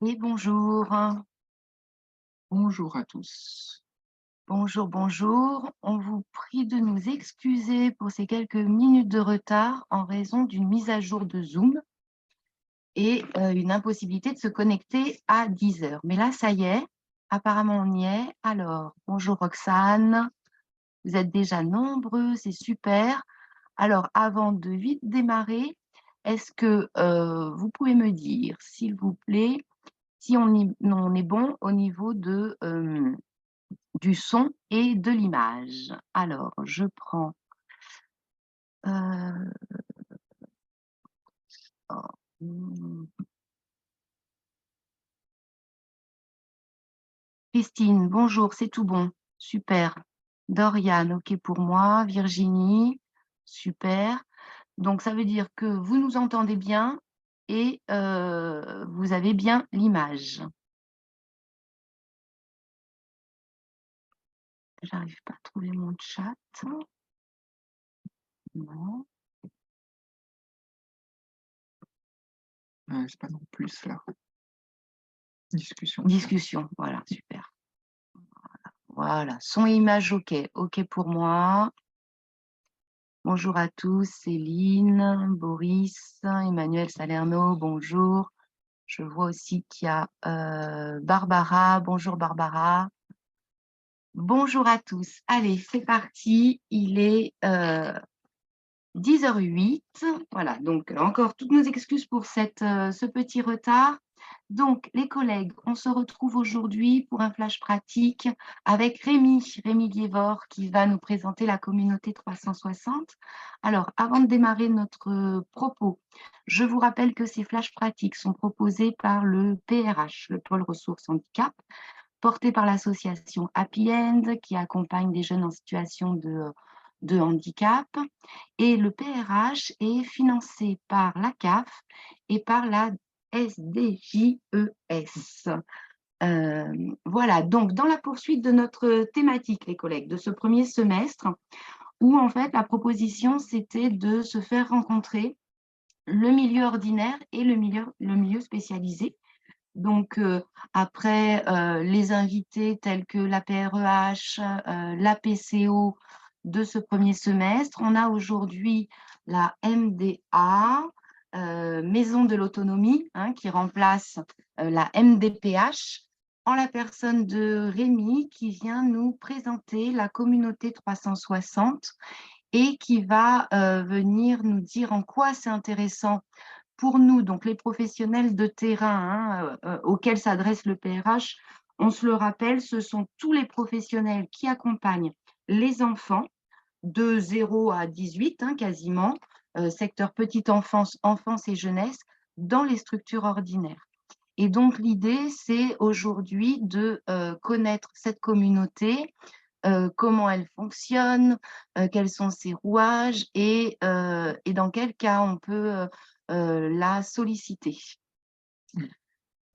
Oui, bonjour. Bonjour à tous. Bonjour, bonjour. On vous prie de nous excuser pour ces quelques minutes de retard en raison d'une mise à jour de Zoom et une impossibilité de se connecter à 10 heures. Mais là, ça y est, apparemment on y est. Alors, bonjour Roxane, vous êtes déjà nombreux, c'est super. Alors, avant de vite démarrer, est-ce que vous pouvez me dire, s'il vous plaît, si on est bon au niveau du son et de l'image. Alors, je prends euh, oh, hmm, Christine, bonjour, c'est tout bon, super. Dorian, ok pour moi. Virginie, super. Donc, ça veut dire que vous nous entendez bien et vous avez bien l'image. J'arrive pas à trouver mon chat. Non. C'est pas non plus là. Discussion. Discussion, voilà, super. Voilà, son et image, ok, ok pour moi. Bonjour à tous, Céline, Boris, Emmanuel Salerno, bonjour. Je vois aussi qu'il y a Barbara. Bonjour Barbara. Bonjour à tous. Allez, c'est parti. Il est 10h08. Voilà, donc encore toutes nos excuses pour ce petit retard. Donc, les collègues, on se retrouve aujourd'hui pour un flash pratique avec Rémi Liévor, qui va nous présenter la communauté 360. Alors, avant de démarrer notre propos, je vous rappelle que ces flashs pratiques sont proposés par le PRH, le pôle ressources handicap, porté par l'association Happy End, qui accompagne des jeunes en situation de handicap. Et le PRH est financé par la CAF et par la SDJES. Voilà, donc dans la poursuite de notre thématique, les collègues, de ce premier semestre, où en fait la proposition c'était de se faire rencontrer le milieu ordinaire et le milieu spécialisé. Donc après les invités tels que la PREH, la PCO de ce premier semestre, on a aujourd'hui la MDA, Maison de l'Autonomie, hein, qui remplace la MDPH, en la personne de Rémi qui vient nous présenter la communauté 360 et qui va venir nous dire en quoi c'est intéressant pour nous, donc les professionnels de terrain, hein, auxquels s'adresse le PRH. On se le rappelle, ce sont tous les professionnels qui accompagnent les enfants de 0 à 18, hein, quasiment, secteur petite enfance, enfance et jeunesse, dans les structures ordinaires. Et donc, l'idée, c'est aujourd'hui de connaître cette communauté, comment elle fonctionne, quels sont ses rouages et dans quel cas on peut la solliciter.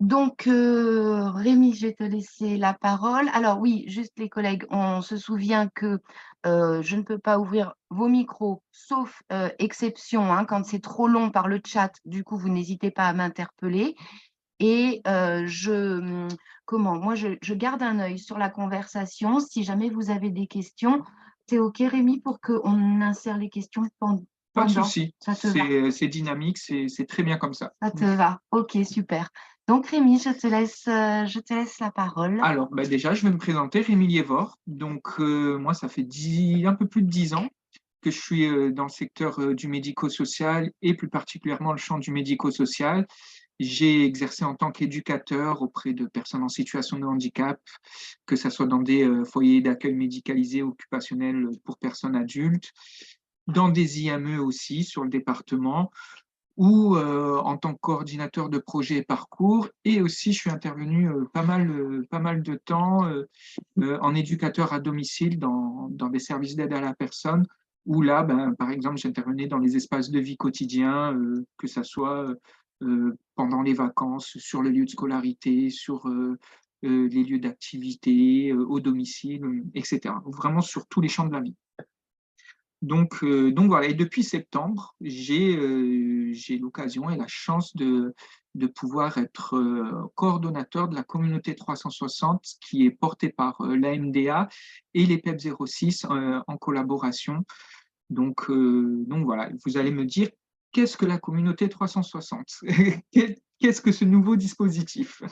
Donc, Rémi, je vais te laisser la parole. Alors oui, juste les collègues, on se souvient que je ne peux pas ouvrir vos micros, sauf exception, hein, quand c'est trop long par le chat. Du coup, vous n'hésitez pas à m'interpeller. Et moi, je garde un œil sur la conversation. Si jamais vous avez des questions, c'est OK, Rémi, pour qu'on insère les questions Pas de pendant. souci. Ça te va? C'est dynamique, c'est très bien comme ça. Ça te va? OK, super. Donc, Rémi, je te laisse la parole. Alors, déjà, je vais me présenter, Rémi Liévor. Donc, moi, ça fait un peu plus de 10 ans que je suis dans le secteur du médico-social et plus particulièrement le champ du médico-social. J'ai exercé en tant qu'éducateur auprès de personnes en situation de handicap, que ce soit dans des foyers d'accueil médicalisé occupationnel pour personnes adultes, dans des IME aussi sur le département, ou en tant que coordinateur de projet et parcours. Et aussi, je suis intervenu pas mal de temps en éducateur à domicile dans des services d'aide à la personne, où là, par exemple, j'intervenais dans les espaces de vie quotidien, que ce soit pendant les vacances, sur le lieu de scolarité, sur les lieux d'activité, au domicile, etc. Vraiment sur tous les champs de la vie. Donc voilà, et depuis septembre, j'ai l'occasion et la chance de pouvoir être coordonnateur de la communauté 360 qui est portée par l'AMDA et les PEP 06 en collaboration. Donc voilà, vous allez me dire, qu'est-ce que la communauté 360? Qu'est-ce que ce nouveau dispositif?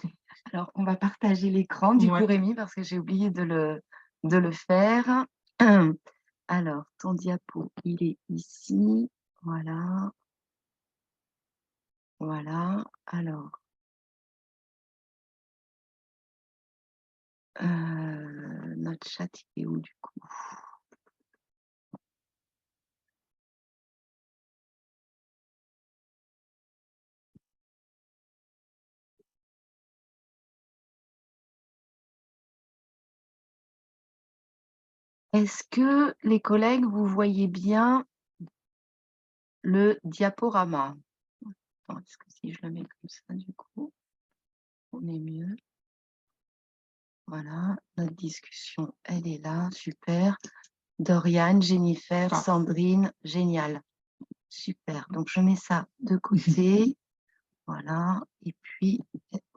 Alors, on va partager l'écran, du coup, Ouais. Rémi, parce que j'ai oublié de le faire. Alors, ton diapo, il est ici. Voilà, voilà. Alors, notre chat, il est où, du coup? Est-ce que les collègues, vous voyez bien le diaporama? Attends, est-ce que si je le mets comme ça, du coup, on est mieux? Voilà, notre discussion, elle est là, super. Doriane, Jennifer, Parfait. Sandrine, génial. Super. Donc, je mets ça de côté. Voilà. Et puis,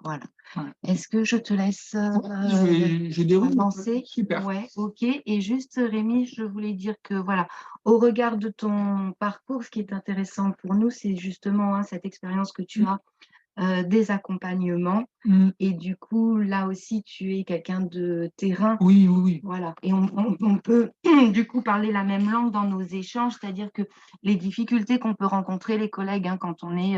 voilà. Ouais. Est-ce que je te laisse Je déroule. avancer? Super. Ouais, ok. Et juste, Rémi, je voulais dire que, voilà, au regard de ton parcours, ce qui est intéressant pour nous, c'est justement hein, cette expérience que tu as des accompagnements. Et du coup, là aussi, tu es quelqu'un de terrain. Oui, oui, oui. Voilà. Et on peut du coup parler la même langue dans nos échanges, c'est-à-dire que les difficultés qu'on peut rencontrer les collègues hein, quand on est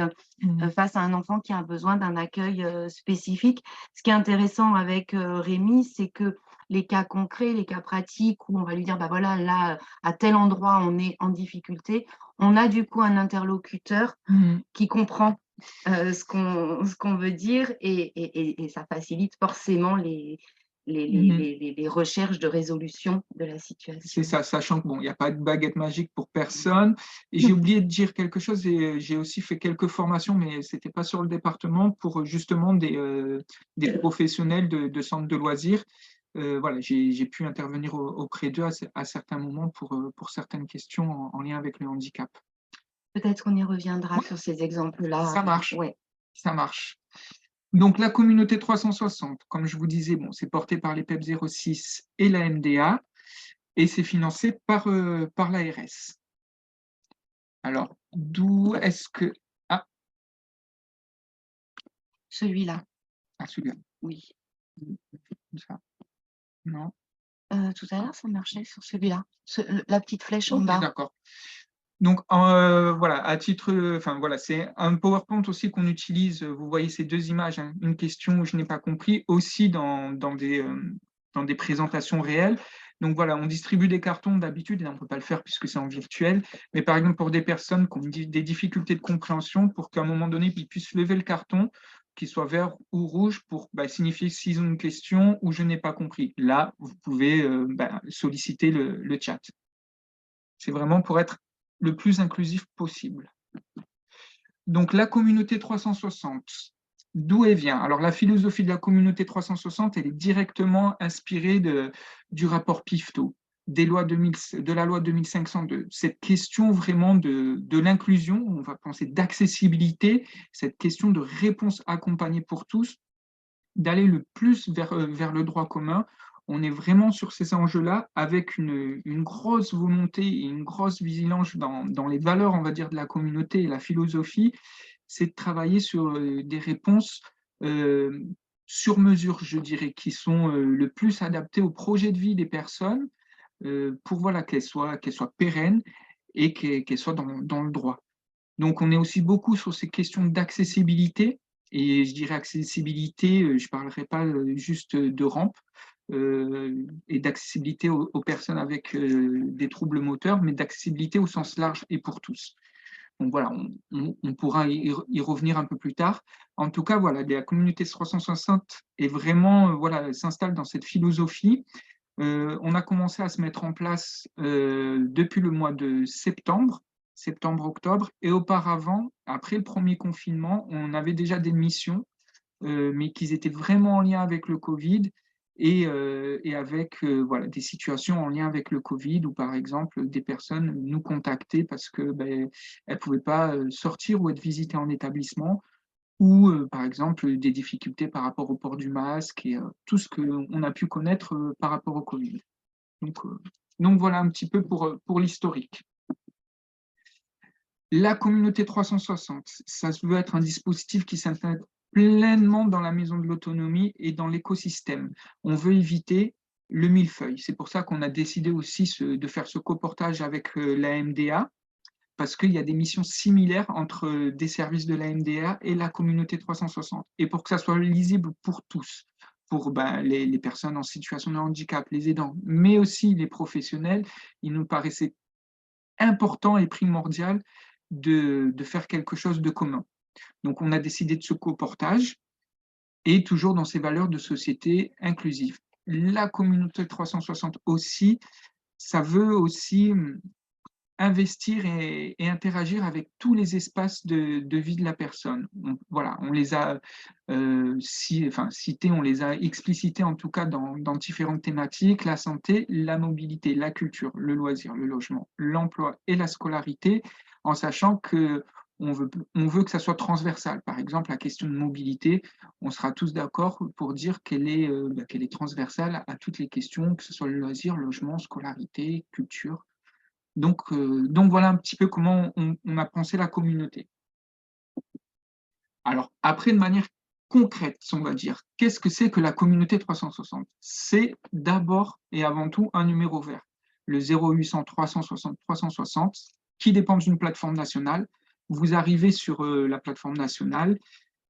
face à un enfant qui a besoin d'un accueil spécifique. Ce qui est intéressant avec Rémi, c'est que les cas concrets, les cas pratiques où on va lui dire, bah voilà, là, à tel endroit, on est en difficulté, on a du coup un interlocuteur qui comprend ce qu'on veut dire et ça facilite forcément les recherches de résolution de la situation. C'est ça, sachant que bon, il n'y a pas de baguette magique pour personne. Et j'ai oublié de dire quelque chose, et j'ai aussi fait quelques formations, mais ce n'était pas sur le département, pour justement des professionnels de centres de loisirs. Voilà, j'ai pu intervenir auprès d'eux à certains moments pour certaines questions en lien avec le handicap. Peut-être qu'on y reviendra Ouais, sur ces exemples-là. ça marche, Ouais. ça marche. Donc, la communauté 360, comme je vous disais, bon, c'est porté par les PEP 06 et la MDA et c'est financé par l'ARS. Alors, d'où est-ce que... Ah, Celui-là, celui-là. oui. Ça. Non. Tout à l'heure, ça marchait sur celui-là. La petite flèche en Ok, bas. d'accord. Donc, voilà, à titre, enfin voilà, c'est un PowerPoint aussi qu'on utilise. Vous voyez ces deux images, hein, une question où je n'ai pas compris, aussi dans des présentations réelles. Donc voilà, on distribue des cartons d'habitude, et on ne peut pas le faire puisque c'est en virtuel, mais par exemple pour des personnes qui ont des difficultés de compréhension, pour qu'à un moment donné, ils puissent lever le carton, qu'il soit vert ou rouge, pour signifier s'ils ont une question ou je n'ai pas compris. Là, vous pouvez solliciter le chat. C'est vraiment pour être le plus inclusif possible. Donc, la communauté 360, d'où elle vient? Alors, la philosophie de la communauté 360, elle est directement inspirée du rapport Pifto, de la loi 2502. Cette question vraiment de l'inclusion, on va penser d'accessibilité, cette question de réponse accompagnée pour tous, d'aller le plus vers le droit commun. On est vraiment sur ces enjeux-là avec une grosse volonté et une grosse vigilance dans les valeurs, on va dire, de la communauté et la philosophie, c'est de travailler sur des réponses euh, sur mesure, je dirais, qui sont le plus adaptées au projet de vie des personnes pour voilà, qu'elles soient pérennes et qu'elles soient dans le droit. Donc, on est aussi beaucoup sur ces questions d'accessibilité. Et je dirais accessibilité, je ne parlerai pas juste de rampe et d'accessibilité aux personnes avec des troubles moteurs, mais d'accessibilité au sens large et pour tous. Donc voilà, on pourra y revenir un peu plus tard. En tout cas, voilà, la communauté 360 est vraiment, voilà, s'installe dans cette philosophie. On a commencé à se mettre en place depuis le mois de septembre septembre-octobre. Et auparavant, après le premier confinement, on avait déjà des missions, mais qui étaient vraiment en lien avec le Covid et avec voilà, des situations en lien avec le Covid où, par exemple, des personnes nous contactaient parce que elles ne pouvaient pas sortir ou être visitées en établissement ou, par exemple, des difficultés par rapport au port du masque et tout ce qu'on a pu connaître par rapport au Covid. Donc, euh, donc voilà un petit peu pour l'historique. La communauté 360, ça veut être un dispositif qui s'intègre pleinement dans la maison de l'autonomie et dans l'écosystème. On veut éviter le millefeuille. C'est pour ça qu'on a décidé aussi de faire ce coportage avec la MDA, parce qu'il y a des missions similaires entre des services de la MDA et la communauté 360. Et pour que ça soit lisible pour tous, pour les personnes en situation de handicap, les aidants, mais aussi les professionnels, il nous paraissait important et primordial de faire quelque chose de commun. Donc, on a décidé de ce coportage et toujours dans ces valeurs de société inclusive. La communauté 360 aussi, ça veut aussi investir et interagir avec tous les espaces de vie de la personne. Voilà, on les a cités, on les a explicités en tout cas dans différentes thématiques, la santé, la mobilité, la culture, le loisir, le logement, l'emploi et la scolarité, en sachant que on veut que ça soit transversal. Par exemple, la question de mobilité, on sera tous d'accord pour dire qu'elle est transversale à toutes les questions, que ce soit le loisir, logement, scolarité, culture. Donc voilà un petit peu comment on a pensé la communauté. Alors, après, de manière concrète, on va dire, qu'est-ce que c'est que la communauté 360? C'est d'abord et avant tout un numéro vert, le 0800 360 360, qui dépend d'une plateforme nationale. Vous arrivez sur la plateforme nationale,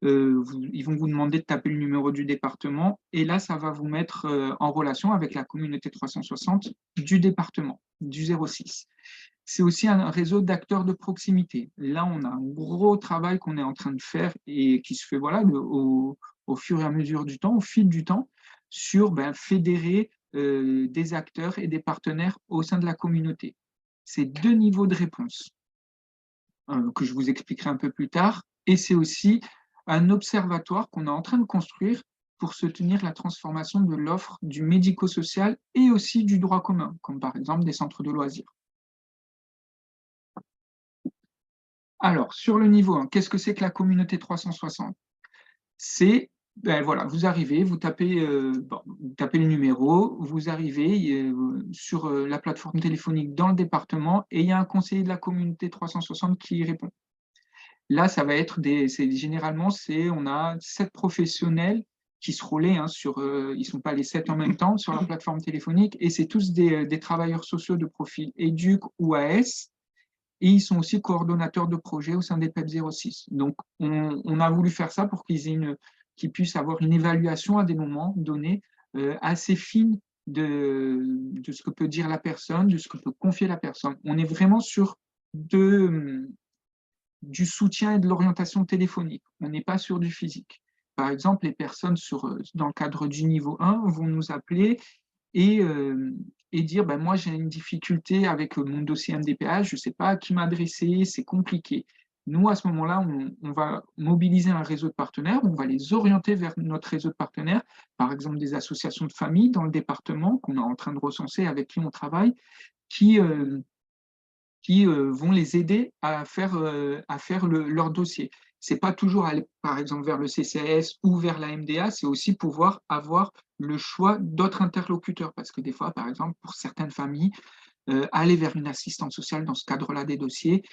ils vont vous demander de taper le numéro du département et là, ça va vous mettre en relation avec la communauté 360 du département, du 06. C'est aussi un réseau d'acteurs de proximité. Là, on a un gros travail qu'on est en train de faire et qui se fait voilà, au fur et à mesure du temps, au fil du temps, sur fédérer des acteurs et des partenaires au sein de la communauté. C'est deux niveaux de réponse que je vous expliquerai un peu plus tard. Et c'est aussi un observatoire qu'on est en train de construire pour soutenir la transformation de l'offre du médico-social et aussi du droit commun, comme par exemple des centres de loisirs. Alors, sur le niveau 1, qu'est-ce que c'est que la communauté 360? C'est, voilà, vous arrivez, vous tapez le numéro, vous arrivez sur la plateforme téléphonique dans le département et il y a un conseiller de la communauté 360 qui y répond. Là, ça va être généralement, on a 7 professionnels qui se relaient ils ne sont pas les 7 en même temps sur la plateforme téléphonique et c'est tous des travailleurs sociaux de profil éduc ou AS et ils sont aussi coordonnateurs de projets au sein des PEP 06. Donc, on a voulu faire ça pour qu'ils puissent avoir une évaluation à des moments donnés assez fine de ce que peut dire la personne, de ce que peut confier la personne. On est vraiment sur du soutien et de l'orientation téléphonique. On n'est pas sur du physique. Par exemple, les personnes dans le cadre du niveau 1 vont nous appeler et dire moi j'ai une difficulté avec mon dossier MDPH, je ne sais pas à qui m'adresser, c'est compliqué. Nous, à ce moment-là, on va mobiliser un réseau de partenaires, on va les orienter vers notre réseau de partenaires, par exemple des associations de familles dans le département qu'on est en train de recenser, avec qui on travaille, qui vont les aider à faire leur dossier. Ce n'est pas toujours aller, par exemple, vers le CCAS ou vers la MDA, c'est aussi pouvoir avoir le choix d'autres interlocuteurs. Parce que des fois, par exemple, pour certaines familles, aller vers une assistante sociale dans ce cadre-là des dossiers,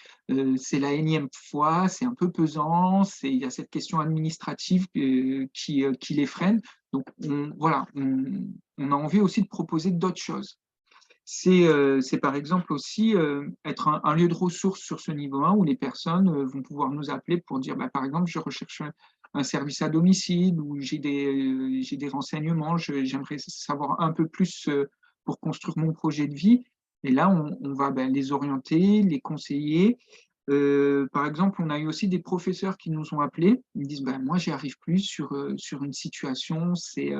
c'est la énième fois, c'est un peu pesant, il y a cette question administrative qui les freine. Donc, on a envie aussi de proposer d'autres choses. C'est par exemple aussi être un lieu de ressources sur ce niveau 1 où les personnes vont pouvoir nous appeler pour dire, par exemple, je recherche un service à domicile ou j'ai des renseignements, j'aimerais savoir un peu plus pour construire mon projet de vie. Et là, on va les orienter, les conseiller. Par exemple, on a eu aussi des professeurs qui nous ont appelés, ils disent, moi, j'y arrive plus sur une situation, c'est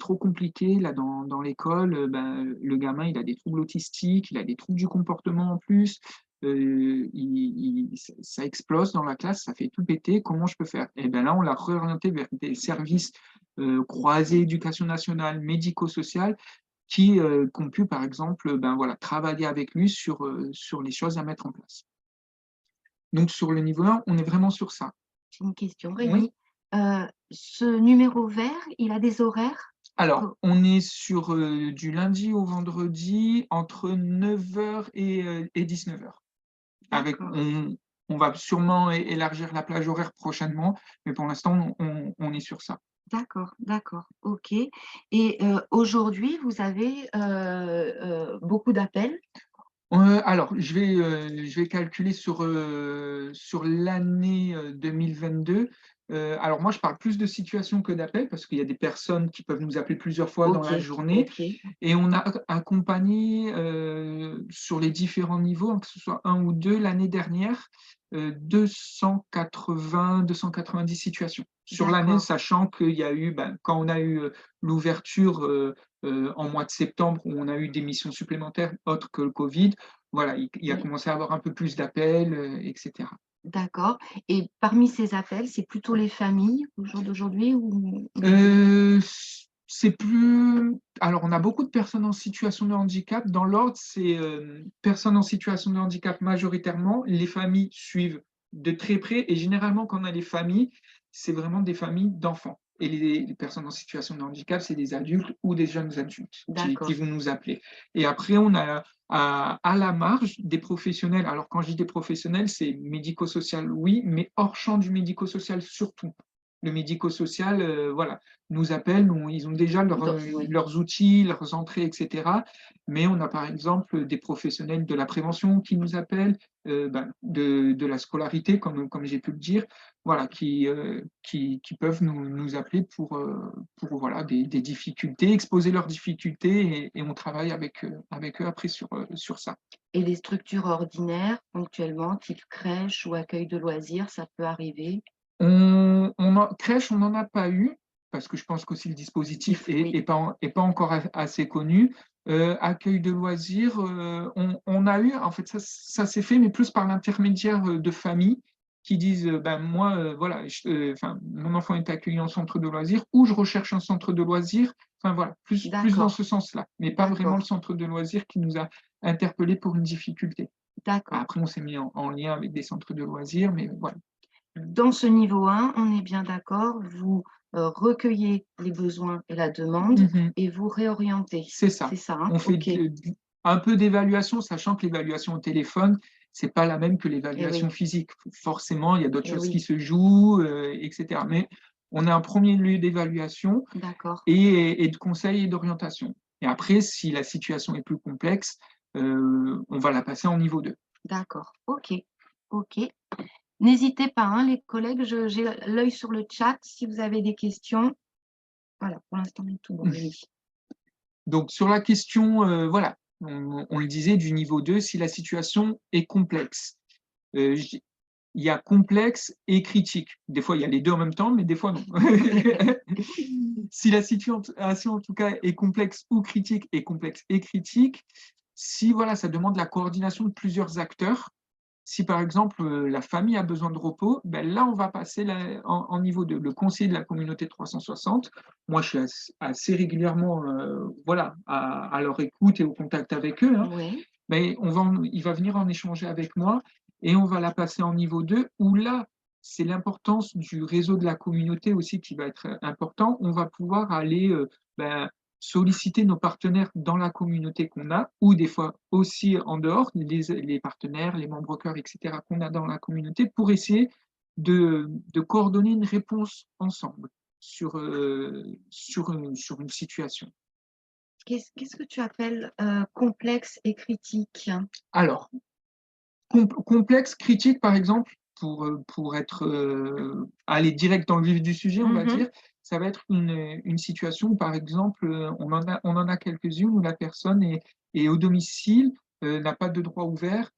trop compliqué là dans l'école. Le gamin, il a des troubles autistiques, il a des troubles du comportement en plus. ça explose dans la classe, ça fait tout péter, comment je peux faire? Et bien là, on l'a réorienté vers des services croisés, éducation nationale, médico-social, qui ont pu, par exemple, ben voilà, travailler avec lui sur les choses à mettre en place. Donc, sur le niveau 1, on est vraiment sur ça. J'ai une question, Oui. Rémi. Ce numéro vert, il a des horaires? Alors, Co on est sur du lundi au vendredi entre 9 h et 19 h. Avec, D'accord, on va sûrement élargir la plage horaire prochainement, mais pour l'instant, on est sur ça. d'accord, d'accord, OK. Et aujourd'hui, vous avez, beaucoup d'appels? Alors, je vais calculer sur l'année 2022. Alors moi, je parle plus de situations que d'appels parce qu'il y a des personnes qui peuvent nous appeler plusieurs fois dans la OK, journée. OK, Et on a accompagné sur les différents niveaux, hein, que ce soit un ou deux, l'année dernière, 280-290 situations sur l'année, d'accord, sachant qu'il y a eu, ben, quand on a eu l'ouverture en mois de septembre, où on a eu des missions supplémentaires autres que le Covid, voilà, il a oui, commencé à avoir un peu plus d'appels, etc. d'accord. Et parmi ces appels, c'est plutôt les familles au jour d'aujourd'hui ou C'est plus alors on a beaucoup de personnes en situation de handicap. Dans l'ordre, c'est, personnes en situation de handicap majoritairement. Les familles suivent de très près et généralement quand on a les familles, c'est vraiment des familles d'enfants et les personnes en situation de handicap, c'est des adultes ou des jeunes adultes qui d'accord, vont nous appeler et après on a à la marge des professionnels. Alors quand je dis des professionnels, c'est médico-social, oui, mais hors champ du médico-social surtout. Le médico-social, voilà, nous appellent, ils ont déjà oui, leurs outils, leurs entrées, etc. Mais on a par exemple des professionnels de la prévention qui nous appellent, ben, de la scolarité, comme j'ai pu le dire, voilà, qui peuvent nous appeler pour voilà, des difficultés, exposer leurs difficultés et on travaille avec eux après sur ça. et les structures ordinaires, ponctuellement, type crèche ou accueil de loisirs, ça peut arriver? Crèche, on n'en a pas eu, parce que je pense qu'aussi le dispositif Oui, est pas encore assez connu. Accueil de loisirs, on a eu, en fait, ça s'est fait, mais plus par l'intermédiaire de familles qui disent ben, moi, voilà, enfin, mon enfant est accueilli en centre de loisirs ou je recherche un centre de loisirs. Enfin, voilà, plus dans d'accord, ce sens-là, mais pas vraiment le d'accord, centre de loisirs qui nous a interpellés pour une difficulté. d'accord. Après, on s'est mis en lien avec des centres de loisirs, mais voilà. Dans ce niveau 1, on est bien d'accord, vous, recueillez les besoins et la demande Mhm. et vous réorientez. C'est ça. C'est ça, hein? On fait OK. un peu d'évaluation, sachant que l'évaluation au téléphone, c'est pas la même que Eh l'évaluation oui, physique. Forcément, il y a d'autres eh choses qui oui, se jouent, etc. Mais on a un premier lieu d'évaluation d'accord, et de conseil et d'orientation. Et après, si la situation est plus complexe, on va la passer en niveau 2. d'accord. OK, OK. N'hésitez pas, hein, les collègues, j'ai l'œil sur le chat si vous avez des questions. Voilà, pour l'instant, on est tout bon, Rémi. Donc, sur la question, voilà, on le disait, du niveau 2, si la situation est complexe. Je Il y a complexe et critique. Des fois, il y a les deux en même temps, mais des fois, non. Si la situation, en tout cas, est complexe ou critique, et complexe et critique, si voilà, ça demande la coordination de plusieurs acteurs, si par exemple la famille a besoin de repos, ben là, on va passer en niveau 2. Le conseiller de la communauté 360, moi, je suis assez régulièrement voilà, à leur écoute et au contact avec eux, hein, Oui, ben, il va venir en échanger avec moi et on va la passer en niveau 2 où là, c'est l'importance du réseau de la communauté aussi qui va être important. On va pouvoir aller ben, solliciter nos partenaires dans la communauté qu'on a ou des fois aussi en dehors, les partenaires, les membres cœurs, etc., qu'on a dans la communauté pour essayer de coordonner une réponse ensemble sur une situation. qu'est-ce que tu appelles, complexe et critique? Alors, complexe, critique, par exemple, pour être, aller direct dans le vif du sujet, on va Mmh. dire, ça va être une situation où, par exemple, on en a quelques-unes où la personne est au domicile, n'a pas de droit ouvert,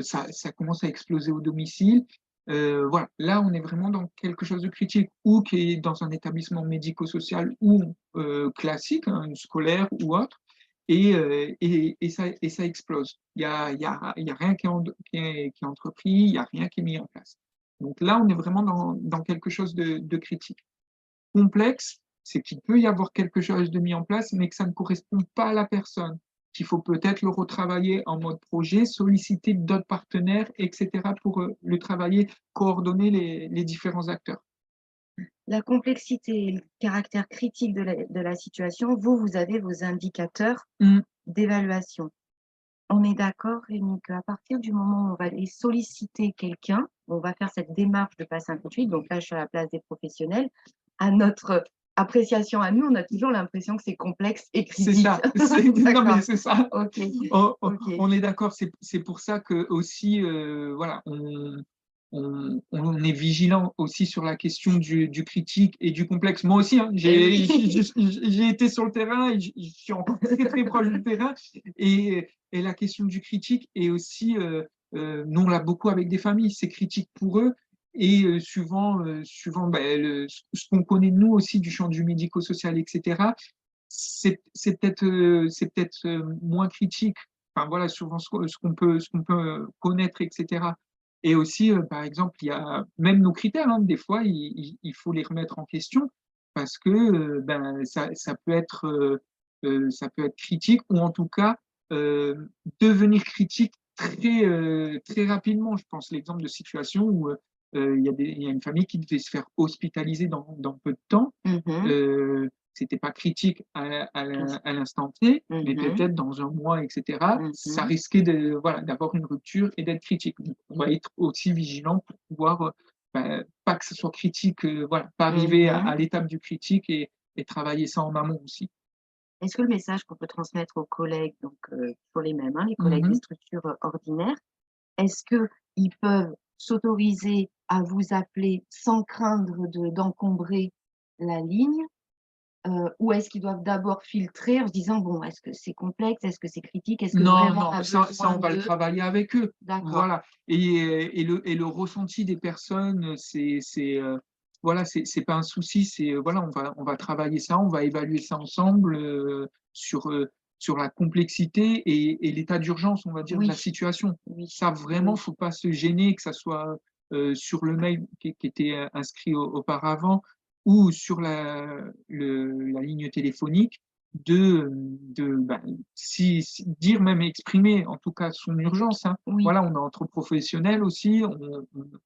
ça commence à exploser au domicile. Voilà, là, on est vraiment dans quelque chose de critique ou qui est dans un établissement médico-social ou classique, hein, scolaire ou autre. et ça explose. Il y a rien qui est entrepris, il n'y a rien qui est mis en place. Donc là, on est vraiment dans quelque chose de critique. Complexe, c'est qu'il peut y avoir quelque chose de mis en place, mais que ça ne correspond pas à la personne, qu'il faut peut-être le retravailler en mode projet, solliciter d'autres partenaires, etc., pour le travailler, coordonner les différents acteurs. La complexité et le caractère critique de la situation, vous avez vos indicateurs Mm. d'évaluation. On est d'accord, Rémi, qu'à partir du moment où on va aller solliciter quelqu'un, on va faire cette démarche de passer un coup de fil, donc là, je suis à la place des professionnels, à notre appréciation à nous, on a toujours l'impression que c'est complexe et C'est critique. ça, non mais D'accord, c'est ça. ok, ok. On est d'accord, c'est pour ça que aussi, voilà, on est vigilant aussi sur la question du critique et du complexe. Moi aussi, hein, Eh oui. j'ai été sur le terrain et je suis encore très très proche du terrain. Et la question du critique est aussi, nous on l'a beaucoup avec des familles, c'est critique pour eux. Et suivant ben, ce qu'on connaît de nous aussi du champ du médico-social, etc., c'est peut-être moins critique. Enfin voilà, souvent ce qu'on peut connaître, etc. Et aussi, par exemple, il y a même nos critères, hein, des fois, il faut les remettre en question parce que ben, ça peut être critique ou en tout cas devenir critique très rapidement. Je pense l'exemple de situation où il y a une famille qui devait se faire hospitaliser dans peu de temps. Mhm, Euh, C'était pas critique bien sûr. à l'instant T, mais Mhm, peut-être dans un mois, etc., ça mhm, risquait voilà, d'avoir une rupture et d'être critique. Donc, on va être aussi vigilant pour pouvoir, pas que ce soit critique, voilà, pas arriver mhm. à l'étape du critique et travailler ça en amont aussi. Est-ce que le message qu'on peut transmettre aux collègues, donc pour les mêmes, hein, les collègues des Mhm. structures ordinaires, est-ce qu'ils peuvent s'autoriser à vous appeler sans craindre d'encombrer la ligne? Ou est-ce qu'ils doivent d'abord filtrer en se disant: «Bon, est-ce que c'est complexe? Est-ce que c'est critique? Est-ce que Non, vraiment on non, a ça, besoin on va le de» travailler avec eux. d'accord. Voilà. Et le ressenti des personnes, voilà, c'est pas un souci. Voilà, on va travailler ça, on va évaluer ça ensemble sur la complexité et l'état d'urgence, on va dire, de Oui, la situation. oui, Ça, vraiment, oui. faut pas se gêner, que ça soit sur le mail qui était inscrit auparavant ou sur la ligne téléphonique ben, dire même exprimer en tout cas son urgence, hein. Oui, Voilà, on est entre professionnels aussi,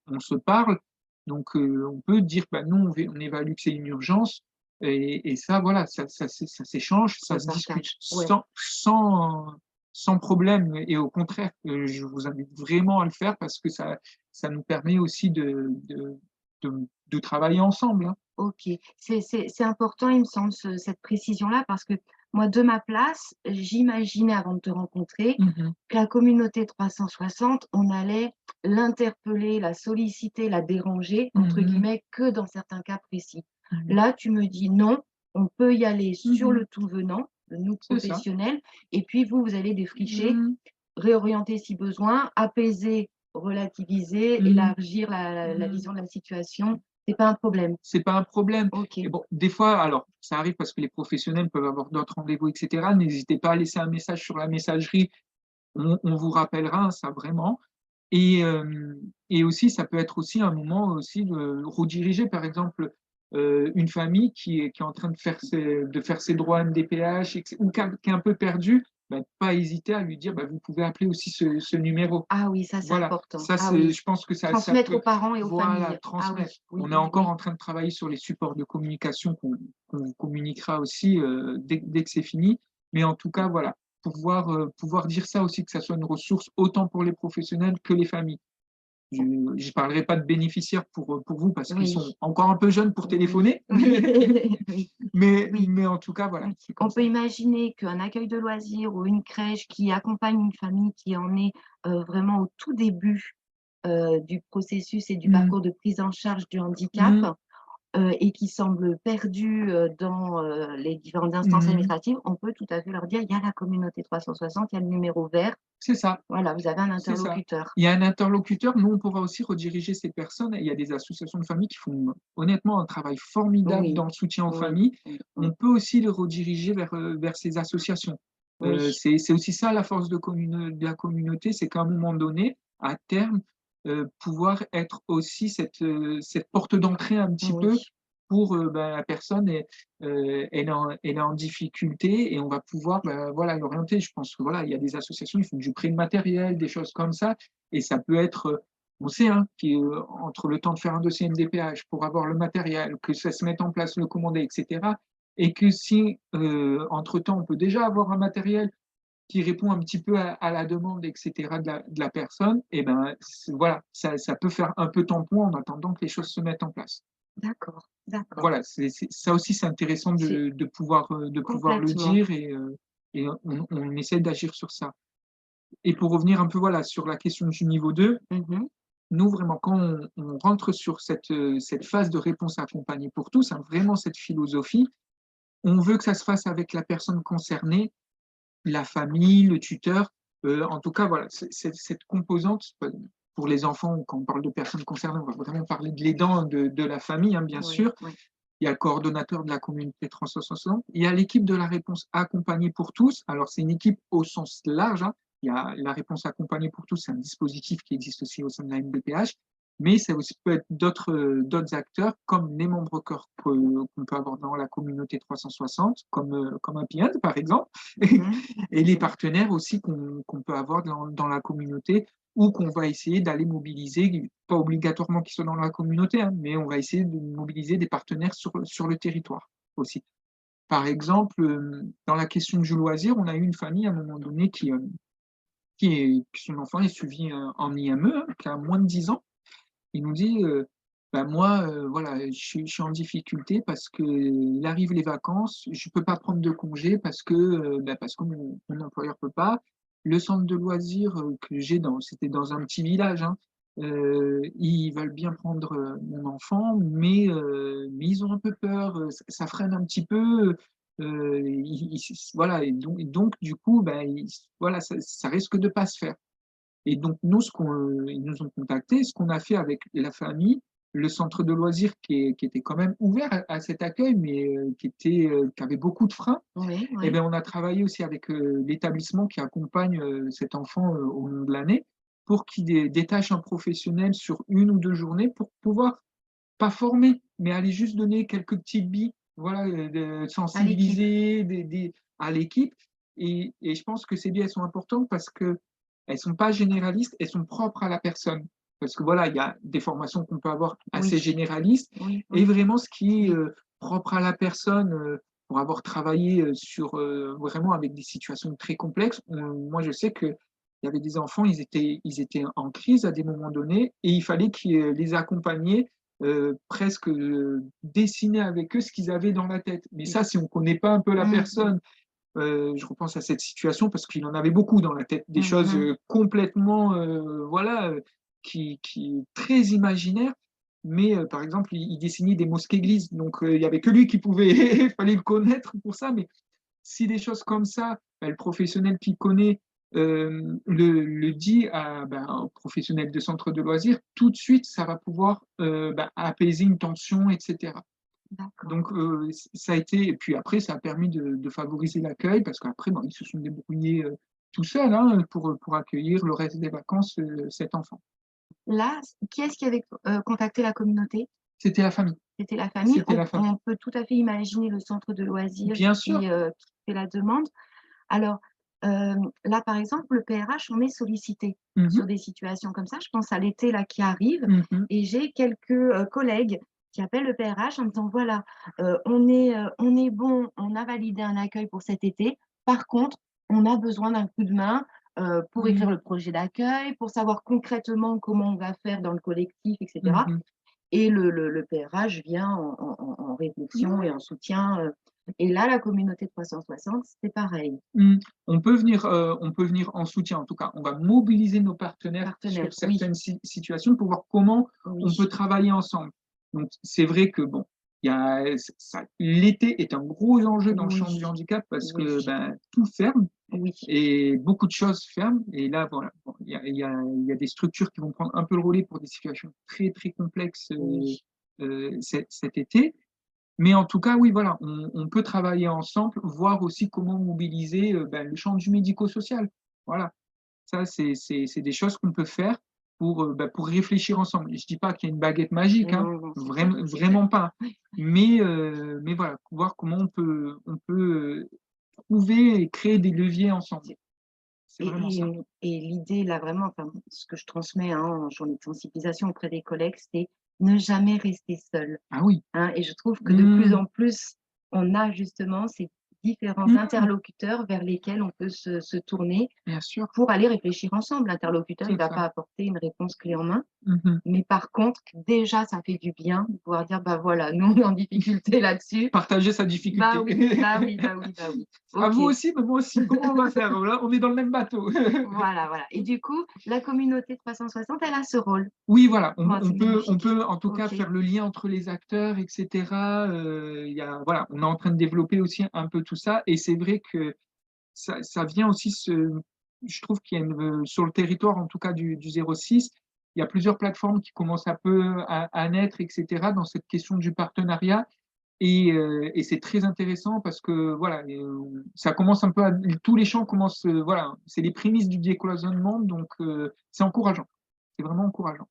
on se parle, donc on peut dire, bah, nous, on évalue que c'est une urgence, et ça, voilà, ça s'échange, on ça le se discute partage. Ouais. sans problème, et au contraire, je vous invite vraiment à le faire parce que ça nous permet aussi de travailler ensemble, hein. OK. C'est important, il me semble, cette précision-là, parce que moi, de ma place, j'imaginais avant de te rencontrer Mhm. que la communauté 360, on allait l'interpeller, la solliciter, la «déranger» entre Mhm. guillemets, que dans certains cas précis. Mhm. Là, tu me dis: «Non, on peut y aller sur Mhm. le tout venant, nous C'est ça. professionnels, et puis vous, vous allez défricher, Mhm. réorienter si besoin, apaiser, relativiser, Mhm. élargir la Mhm. vision de la situation, c'est pas un problème». C'est pas un problème. Et OK. bon, des fois, alors, ça arrive parce que les professionnels peuvent avoir d'autres rendez-vous, etc. N'hésitez pas à laisser un message sur la messagerie. On vous rappellera, hein, ça vraiment. Et aussi, ça peut être aussi un moment aussi de rediriger, par exemple, une famille qui est en train de faire ses droits MDPH ou qui est un peu perdue, bah, pas hésiter à lui dire, bah, vous pouvez appeler aussi ce numéro. Ah oui, ça, c'est Voilà, important. ça, Ah oui. je pense que ça Transmettre aux peut, parents et aux voilà, familles. Ah transmettre. oui, oui, On est oui, encore oui. en train de travailler sur les supports de communication qu'on vous communiquera aussi dès que c'est fini. Mais en tout cas, voilà, pouvoir dire ça aussi, que ça soit une ressource autant pour les professionnels que les familles. Je ne parlerai pas de bénéficiaires pour vous parce qu'ils Oui, sont encore un peu jeunes pour oui, téléphoner, oui, oui, oui, mais en tout cas, voilà, oui. c'est comme On ça. peut imaginer qu'un accueil de loisirs ou une crèche qui accompagne une famille qui en est, vraiment au tout début, du processus et du Mm, parcours de prise en charge du handicap, mm, et qui semblent perdus, dans, les différentes instances mm. administratives, on peut tout à fait leur dire: «Il y a la communauté 360, il y a le numéro vert, C'est ça. voilà, vous avez un C'est ça. interlocuteur». Il y a un interlocuteur, nous, on pourra aussi rediriger ces personnes. Il y a des associations de familles qui font honnêtement un travail formidable Oui, dans le soutien aux oui, familles. oui, oui. On peut aussi les rediriger vers ces associations. Oui, C'est aussi ça la force de la communauté, c'est qu'à un moment donné, à terme, pouvoir être aussi cette porte d'entrée un petit oui, peu pour la personne, elle est en difficulté et on va pouvoir voilà, l'orienter. Je pense que voilà, il y a des associations, ils font du prêt de matériel, des choses comme ça, et ça peut être, on sait hein, entre le temps de faire un dossier MDPH pour avoir le matériel, que ça se mette en place, le commander, etc. Et que si, entre-temps, on peut déjà avoir un matériel qui répond un petit peu à la demande, etc., de la personne, et ben voilà, ça peut faire un peu tampon en attendant que les choses se mettent en place. d'accord, d'accord. Voilà, ça aussi, c'est intéressant C'est de pouvoir le complètement. dire et on essaie d'agir sur ça. Et pour revenir un peu voilà, sur la question du niveau 2, Mmh. nous, vraiment, quand on rentre sur cette phase de réponse accompagnée pour tous, hein, vraiment cette philosophie, on veut que ça se fasse avec la personne concernée, la famille, le tuteur. En tout cas, voilà, cette composante, pour les enfants, quand on parle de personnes concernées, on va vraiment parler de l'aidant, de la famille, hein, bien Oui, sûr. oui. Il y a le coordonnateur de la communauté 360. Il y a l'équipe de la réponse accompagnée pour tous. Alors, c'est une équipe au sens large, hein. Il y a la réponse accompagnée pour tous, c'est un dispositif qui existe aussi au sein de la MDPH, mais ça aussi peut être d'autres acteurs, comme les membres corps qu'on peut avoir dans la communauté 360, comme un PIAD, par exemple, Mmh. et les Mmh. partenaires aussi qu'on peut avoir dans la communauté ou qu'on va essayer d'aller mobiliser, pas obligatoirement qu'ils soient dans la communauté, hein, mais on va essayer de mobiliser des partenaires sur le territoire aussi. Par exemple, dans la question du loisir, on a eu une famille à un moment donné qui son enfant est suivi en IME, hein, qui a moins de 10 ans. Il nous dit bah, moi, voilà, je suis en difficulté parce qu'il arrive les vacances, je ne peux pas prendre de congé parce que mon employeur ne peut pas. Le centre de loisirs que j'ai c'était dans un petit village, hein, ils veulent bien prendre mon enfant, mais ils ont un peu peur, ça freine un petit peu. Voilà, et donc, du coup, bah, voilà, ça risque de ne pas se faire. Et donc, nous, ils nous ont contactés. Ce qu'on a fait avec la famille, le centre de loisirs qui était quand même ouvert à cet accueil, mais qui avait beaucoup de freins, Oui, et oui. bien, on a travaillé aussi avec l'établissement qui accompagne cet enfant au long de l'année pour qu'il détache un professionnel sur 1 ou 2 journées pour pouvoir, pas former, mais aller juste donner quelques petites billes, voilà, de À l'équipe. sensibiliser à l'équipe. Et je pense que ces billes, elles sont importantes parce que elles sont pas généralistes, elles sont propres à la personne. Parce que voilà, il y a des formations qu'on peut avoir assez Oui, généralistes oui, et oui, vraiment ce qui est oui. propre à la personne, pour avoir travaillé sur vraiment avec des situations très complexes. Moi, je sais qu'il y avait des enfants, ils étaient en crise à des moments donnés et il fallait qu'ils les accompagner, presque dessiner avec eux ce qu'ils avaient dans la tête. Mais ça, si on ne connaît pas un peu la Mmh mh. personne, je repense à cette situation parce qu'il en avait beaucoup dans la tête, des choses Mmh. complètement, voilà, qui très imaginaires. Mais par exemple, il dessinait des mosquées églises, donc il n'y avait que lui qui pouvait, il fallait le connaître pour ça. Mais si des choses comme ça, bah, le professionnel qui connaît le dit au professionnel de centre de loisirs, tout de suite, ça va pouvoir apaiser une tension, etc. D'accord. Donc, ça a été, et puis après, ça a permis de favoriser l'accueil, parce qu'après, bon, ils se sont débrouillés tout seuls hein, pour accueillir le reste des vacances cet enfant. Là, qui est-ce qui avait contacté la communauté? C'était la famille. C'était la famille? C'était la famille. On peut tout à fait imaginer le centre de loisirs Bien sûr. qui fait la demande. Alors, là, par exemple, le PRH, on est sollicité Mhm, sur des situations comme ça. Je pense à l'été là qui arrive mhm. et j'ai quelques, collègues qui appellent le PRH en me disant: «Voilà, on est bon, on a validé un accueil pour cet été. Par contre, on a besoin d'un coup de main, pour écrire Mhm, le projet d'accueil, pour savoir concrètement comment on va faire dans le collectif et cetera». mhm. Et le PRH vient en réflexion et Ouais. en soutien, et là, la communauté 360, c'est pareil. Mm. On peut venir en soutien, en tout cas. On va mobiliser nos partenaires Partenaire, sur oui, certaines situations pour voir comment oui, on peut travailler ensemble. Donc, c'est vrai que bon, l'été est un gros enjeu dans le oui, champ du handicap parce oui, que tout ferme oui, et beaucoup de choses ferment. Et là, voilà, bon, il y a des structures qui vont prendre un peu le relais pour des situations très, très complexes oui. cet été. Mais en tout cas, oui, voilà, on peut travailler ensemble, voir aussi comment mobiliser le champ du médico-social. Voilà, ça, c'est des choses qu'on peut faire pour réfléchir ensemble. Et je ne dis pas qu'il y a une baguette magique, hein, Non, non, c'est clair, vraiment, c'est clair. vraiment pas. Mais voilà, voir comment on peut trouver et créer des leviers ensemble. C'est Et, vraiment ça. et l'idée, là, vraiment, enfin, ce que je transmets hein, en journée de sensibilisation auprès des collègues, c'est ne jamais rester seul. Ah oui. Hein, et je trouve que de plus Mmh, en plus, on a justement ces différents mmh, interlocuteurs vers lesquels on peut se tourner bien sûr, pour aller réfléchir ensemble. L'interlocuteur, il ne c'est va ça. pas apporter une réponse clé en main. Mmh. Mais par contre, déjà, ça fait du bien de pouvoir dire, bah voilà, nous, on est en difficulté là-dessus. Partager sa Bah difficulté. oui, bah oui, bah oui, bah oui. À OK. vous aussi, mais moi aussi. Comment on va faire? Voilà, on est dans le même bateau. Voilà, voilà. Et du coup, la communauté 360, elle a ce rôle. Oui, voilà, on, Moi, on c'est peut, on magnifique. peut en tout cas OK. faire le lien entre les acteurs, etc. Voilà, on est en train de développer aussi un peu tout ça, et c'est vrai que ça vient aussi je trouve qu'il y a sur le territoire, en tout cas du 06, il y a plusieurs plateformes qui commencent un peu à naître, etc. dans cette question du partenariat. Et c'est très intéressant parce que voilà, ça commence un peu tous les champs commencent, voilà, c'est les prémices du décloisonnement, donc c'est encourageant. C'est vraiment encourageant.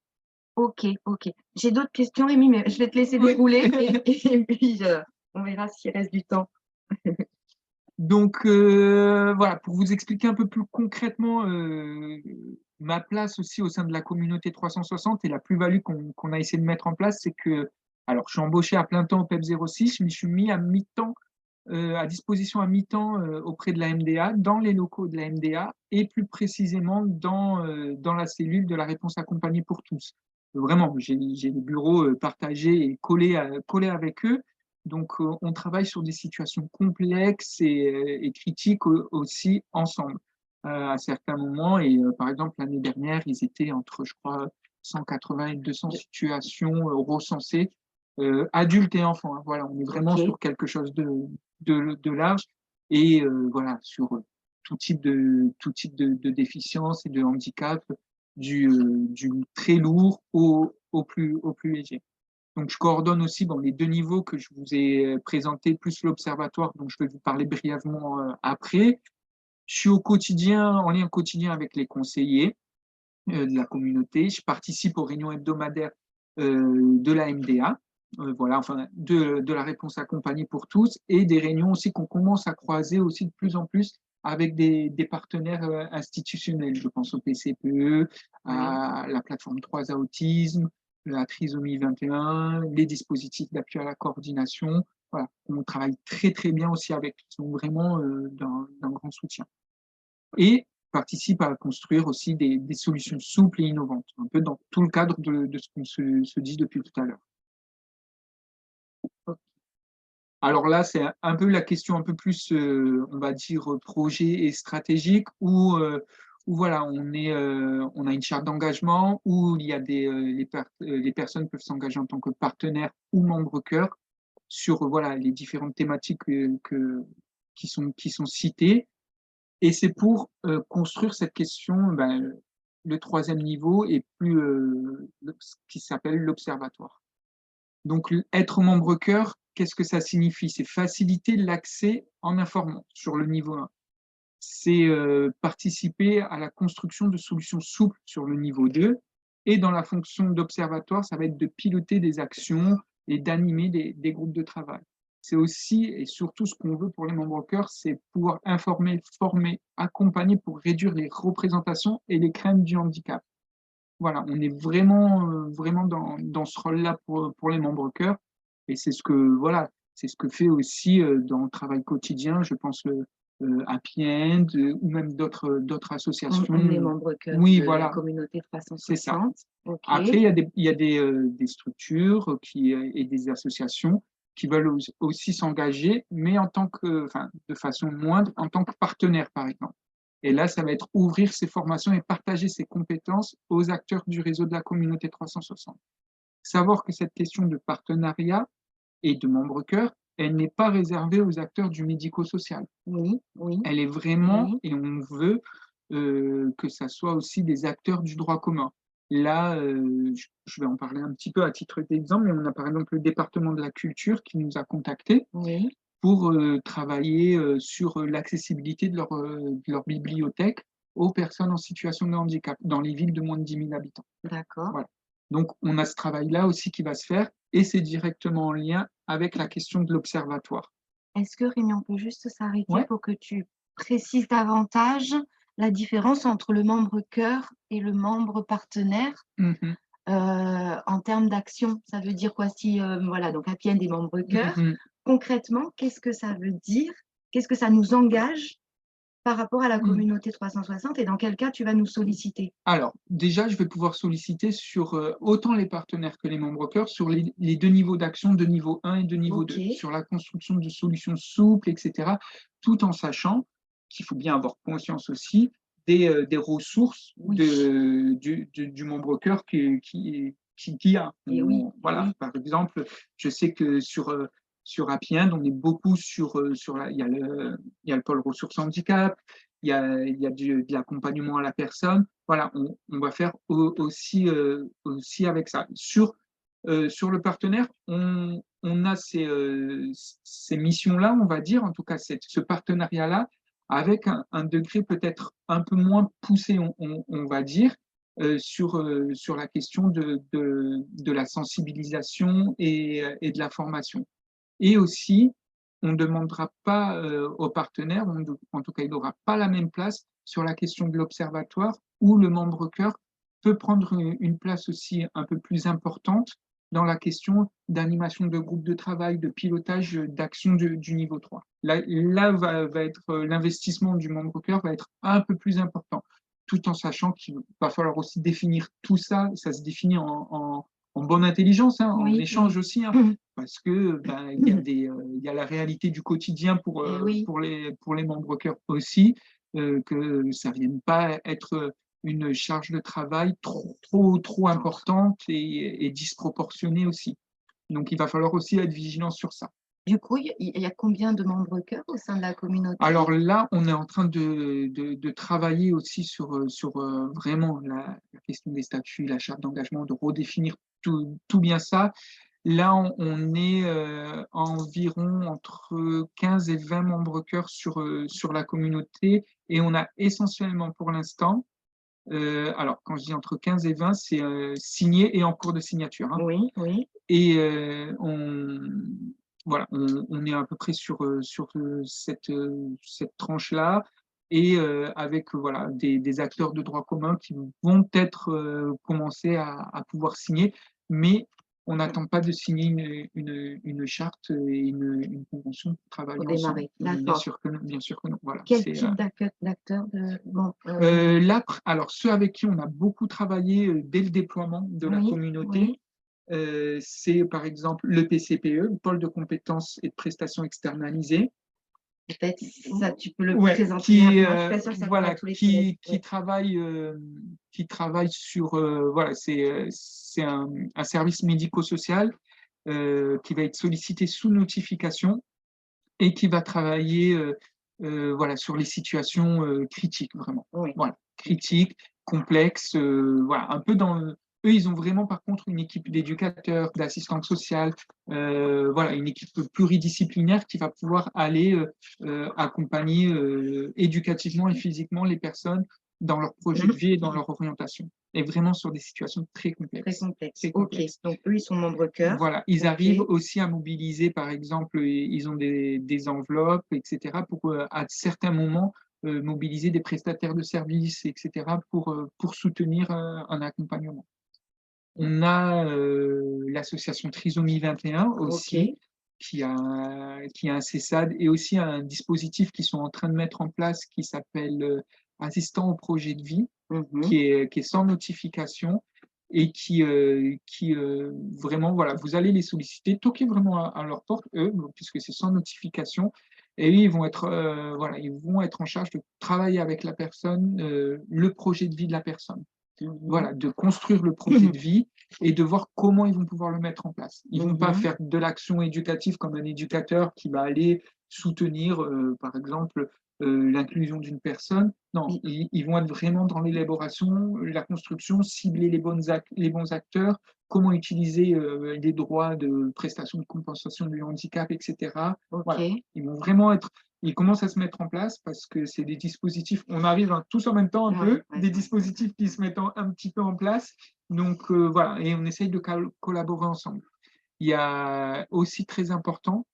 OK, OK. J'ai d'autres questions, Rémi, mais je vais te laisser Oui. dérouler et puis on verra s'il reste du temps. Donc voilà, pour vous expliquer un peu plus concrètement ma place aussi au sein de la communauté 360 et la plus-value qu'on a essayé de mettre en place, c'est que, alors je suis embauché à plein temps au PEP 06, mais je suis mis à mi-temps, à disposition à mi-temps auprès de la MDA, dans les locaux de la MDA, et plus précisément dans la cellule de la réponse accompagnée pour tous. Vraiment, j'ai des bureaux partagés et collés avec eux. Donc, on travaille sur des situations complexes et critiques aussi ensemble à certains moments. Et par exemple, l'année dernière, ils étaient entre, je crois, 180 et 200 De situations recensées, adultes et enfants, hein. Voilà, on est vraiment OK. sur quelque chose de large. Et voilà, sur tout type de déficience et de handicap, du très lourd au plus léger. Donc, je coordonne aussi dans les deux niveaux que je vous ai présentés, plus l'observatoire, dont je vais vous parler brièvement après. Je suis en lien quotidien avec les conseillers de la communauté. Je participe aux réunions hebdomadaires de la MDA, voilà, enfin, de la réponse accompagnée pour tous, et des réunions aussi qu'on commence à croiser aussi de plus en plus avec des partenaires institutionnels. Je pense au PCPE, Oui. à la plateforme 3A Autisme, la trisomie 21, les dispositifs d'appui à la coordination. Voilà, on travaille très très bien aussi avec, ils sont vraiment d'un grand soutien. Et participe à construire aussi des solutions souples et innovantes, un peu dans tout le cadre de ce qu'on se dit depuis tout à l'heure. O Alors là, c'est un peu la question un peu plus, on va dire, projet et stratégique, où voilà, on a une charte d'engagement, où il y a les personnes peuvent s'engager en tant que partenaires ou membres cœur sur voilà, les différentes thématiques qui sont citées. Et c'est pour construire cette question, le troisième niveau et plus ce qui s'appelle l'observatoire. Donc, être membre cœur, qu'est-ce que ça signifie? C'est faciliter l'accès en informant sur le niveau 1. C'est participer à la construction de solutions souples sur le niveau 2. Et dans la fonction d'observatoire, ça va être de piloter des actions et d'animer des groupes de travail. C'est aussi et surtout ce qu'on veut pour les membres cœur, c'est pouvoir informer, former, accompagner pour réduire les représentations et les craintes du handicap. Voilà, on est vraiment dans ce rôle-là pour les membres cœur. Et voilà, c'est ce que fait aussi dans le travail quotidien, je pense, Happy End ou même d'autres on est associations. membre cœur Oui, de la voilà, communauté c'est ça. 360. OK. Après, il y a des structures et des associations qui veulent aussi s'engager, mais enfin, de façon moindre, en tant que partenaire, par exemple. Et là, ça va être ouvrir ces formations et partager ces compétences aux acteurs du réseau de la communauté 360. Savoir que cette question de partenariat et de membre cœur, elle n'est pas réservée aux acteurs du médico-social. Oui, oui, Elle est vraiment, oui. et on veut que ça soit aussi des acteurs du droit commun. Là, je vais en parler un petit peu à titre d'exemple, mais on a par exemple le département de la culture qui nous a contactés Oui, pour travailler sur l'accessibilité de leur bibliothèque aux personnes en situation de handicap dans les villes de moins de 10 000 habitants. d'accord. Voilà. Donc, on a ce travail-là aussi qui va se faire et c'est directement en lien avec la question de l'observatoire. Est-ce que Rémi, on peut juste s'arrêter Ouais. pour que tu précises davantage la différence entre le membre cœur et le membre partenaire Mhm. en termes d'action? Ça veut dire quoi si, voilà, donc Happy End est membre cœur. Mhm. Concrètement, qu'est-ce que ça veut dire? Qu'est-ce que ça nous engage par rapport à la Mhm. communauté 360 et dans quel cas tu vas nous solliciter? Alors, déjà, je vais pouvoir solliciter sur autant les partenaires que les membres cœur sur les deux niveaux d'action, de niveau 1 et de niveau Ok, 2, sur la construction de solutions souples, etc., tout en sachant qu'il faut bien avoir conscience aussi des ressources oui, du membre cœur qui a. et oui, et Voilà, oui, par exemple, je sais que sur Happy End, on est beaucoup il y a le pôle ressources handicap, il y a de l'accompagnement à la personne. Voilà, on va faire aussi avec ça. Sur le partenaire, on a ces missions-là, on va dire, en tout cas ce partenariat-là, avec un degré peut-être un peu moins poussé, on va dire, sur la question de la sensibilisation et de la formation. Et aussi, on ne demandera pas aux partenaires, en tout cas, il n'aura pas la même place sur la question de l'observatoire, où le membre cœur peut prendre une place aussi un peu plus importante dans la question d'animation de groupe de travail, de pilotage d'action du niveau 3. Là va être l'investissement du membre cœur va être un peu plus important, tout en sachant qu'il va falloir aussi définir tout ça, ça se définit en bonne intelligence, hein, en oui, échange oui. aussi, hein, parce que ben, il y a la réalité du quotidien Et oui, pour les membres cœur aussi, que ça ne vienne pas être une charge de travail trop importante et disproportionnée aussi. Donc, il va falloir aussi être vigilant sur ça. du coup, il y a combien de membres cœur au sein de la Alors communauté? là, on est en train de travailler aussi sur vraiment la question des statuts, la charte d'engagement, de redéfinir tout bien ça. Là, on est environ entre 15 et 20 membres cœur sur la communauté et on a essentiellement pour l'instant, alors quand je dis entre 15 et 20, c'est signé et en cours de signature, hein. Oui, oui. Et voilà, on est à peu près sur cette tranche-là et avec voilà, des acteurs de droit commun qui vont peut-être commencer à pouvoir signer, mais on n'attend pas de signer une charte et une convention pour Pour travailler ensemble. démarrer. D'accord. Bien sûr que non. Voilà, Quel type d'acteur bon, là, alors ceux avec qui on a beaucoup travaillé dès le déploiement de la oui, communauté, oui. c'est par exemple le PCPE, le pôle de compétences et de prestations externalisées, Peut-être ça, tu peux le ouais, présenter rapidement. Je suis pas sûre que ça pourra voilà, tous les connaître. Oui. qui travaille sur, voilà, c'est un service médico-social qui va être sollicité sous notification et qui va travailler voilà, sur les situations critiques, vraiment. Oui. Voilà, critiques, complexes, voilà, un peu eux, ils ont vraiment par contre une équipe d'éducateurs, d'assistantes sociales, voilà, une équipe pluridisciplinaire qui va pouvoir aller accompagner éducativement et physiquement les personnes dans leur projet de Mhm. vie et dans leur orientation. Et vraiment sur des situations très Très complexes. complexe. Très OK. complexes. Donc, eux, ils sont membres cœur. Voilà, ils OK. arrivent aussi à mobiliser, par exemple, ils ont des enveloppes, etc., pour à certains moments mobiliser des prestataires de services, etc., pour soutenir un accompagnement. On a l'association Trisomie 21 aussi, OK. qui a un CESAD et aussi un dispositif qu'ils sont en train de mettre en place qui s'appelle Assistant au projet de vie, Mhm. qui est sans notification et qui vraiment, voilà, vous allez les solliciter, toquez vraiment à leur porte, eux, puisque c'est sans notification, et ils vont être, voilà, ils vont être en charge de travailler avec la personne, le projet de vie de la personne. Voilà, de construire le projet de vie et de voir comment ils vont pouvoir le mettre en place. Ils vont pas faire de l'action éducative comme un éducateur qui va aller soutenir, par exemple, l'inclusion d'une personne. Non, ils vont être vraiment dans l'élaboration, la construction, cibler les bons acteurs, comment utiliser les droits de prestation de compensation du handicap, etc. Voilà, ils vont vraiment être ils commencent à se mettre en place parce que c'est des dispositifs, on arrive tous en même temps un peu, des dispositifs qui se mettent un petit peu en place. Donc voilà, et on essaye de collaborer ensemble. Il y a aussi très important,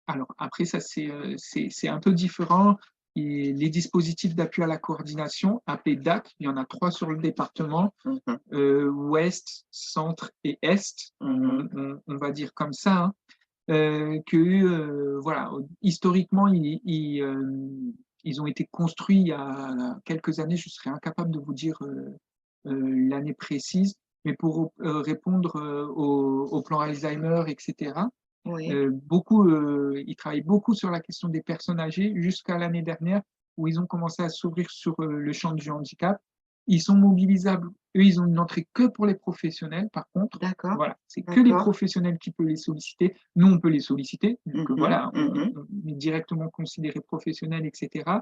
alors après ça c'est un peu différent, et les dispositifs d'appui à la coordination, appelés DAC, il y en a 3 sur le département, Ouest, Centre et Est, on va dire comme ça, hein. Voilà, historiquement, ils ont été construits il y a quelques années, je serais incapable de vous dire l'année précise, mais pour répondre au plan Alzheimer, etc. Ils travaillent beaucoup sur la question des personnes âgées jusqu'à l'année dernière où ils ont commencé à s'ouvrir sur le champ du handicap. Ils sont mobilisables. Eux, ils ont une entrée que pour les professionnels, par contre. Voilà, c'est que les professionnels qui peuvent les solliciter. Nous, on peut les solliciter. Donc voilà, on est directement considérés professionnels, etc.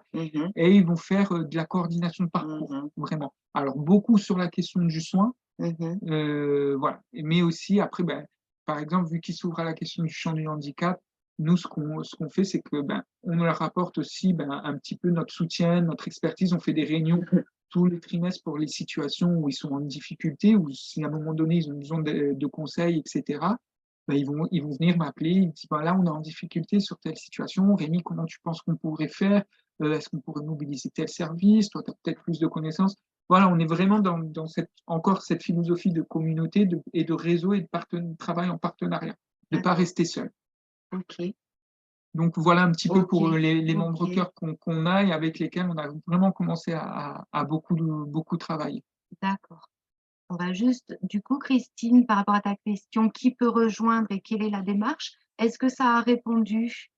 Et ils vont faire de la coordination de parcours, vraiment. Alors, beaucoup sur la question du soin, voilà. Mais aussi, après, ben, par exemple, vu qu'ils s'ouvrent à la question du champ du handicap, nous, ce qu'on fait, c'est que ben, on leur apporte aussi ben, un petit peu notre soutien, notre expertise. On fait des réunions tous les trimestres pour les situations où ils sont en difficulté, ou si à un moment donné, ils ont besoin de conseils, etc. Ben, ils vont venir m'appeler, ils me disent, ben, là, on est en difficulté sur telle situation. Rémi, comment tu penses qu'on pourrait faire? Est-ce qu'on pourrait mobiliser tel service? Toi, tu as peut-être plus de connaissances. Voilà, on est vraiment dans encore cette philosophie de communauté et de réseau et de travail en partenariat, de ne pas rester seul. Donc voilà un petit peu pour les membres cœur qu'on a et avec lesquels on a vraiment commencé à beaucoup travailler. D'accord. On va juste, du coup, Christine, par rapport à ta question, qui peut rejoindre et quelle est la démarche? Est-ce que ça a répondu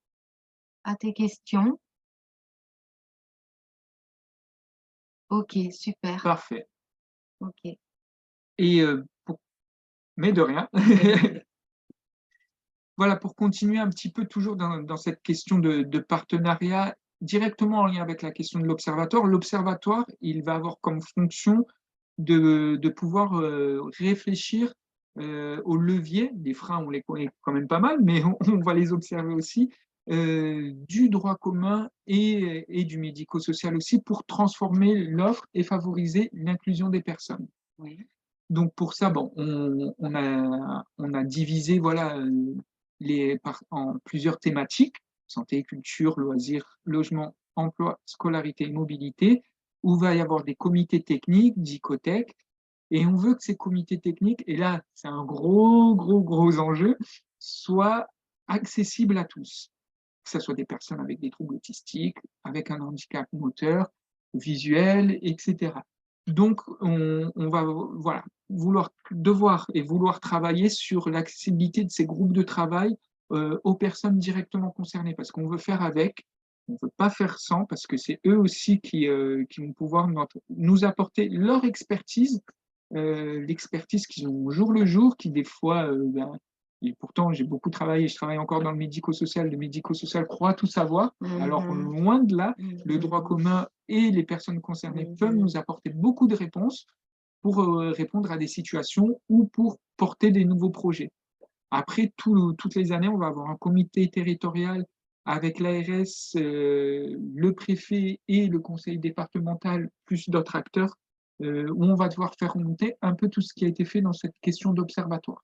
à tes questions? Ok, super. Parfait. Ok. Et mais de rien. Voilà, pour continuer un petit peu toujours dans cette question de partenariat directement en lien avec la question de l'observatoire, il va avoir comme fonction de pouvoir réfléchir aux leviers, des freins, on les connaît quand même pas mal, mais on va les observer aussi, du droit commun et du médico-social aussi pour transformer l'offre et favoriser l'inclusion des personnes. Donc pour ça, bon, on a divisé voilà, en plusieurs thématiques, santé, culture, loisirs, logement, emploi, scolarité et mobilité, où il va y avoir des comités techniques, d'ICOTEC, et on veut que ces comités techniques, et là c'est un gros enjeu, soient accessibles à tous, que ce soit des personnes avec des troubles autistiques, avec un handicap moteur, visuel, etc. Donc, on va voilà, vouloir travailler sur l'accessibilité de ces groupes de travail aux personnes directement concernées, parce qu'on veut faire avec, on ne veut pas faire sans, parce que c'est eux aussi qui vont pouvoir nous apporter leur expertise, l'expertise qu'ils ont au jour le jour, qui des fois, et pourtant j'ai beaucoup travaillé, je travaille encore dans le médico-social croit tout savoir, alors loin de là, le droit commun et les personnes concernées peuvent nous apporter beaucoup de réponses pour répondre à des situations ou pour porter des nouveaux projets. Après, toutes les années, on va avoir un comité territorial avec l'ARS, le préfet et le conseil départemental, plus d'autres acteurs, où on va devoir faire remonter un peu tout ce qui a été fait dans cette question d'observatoire,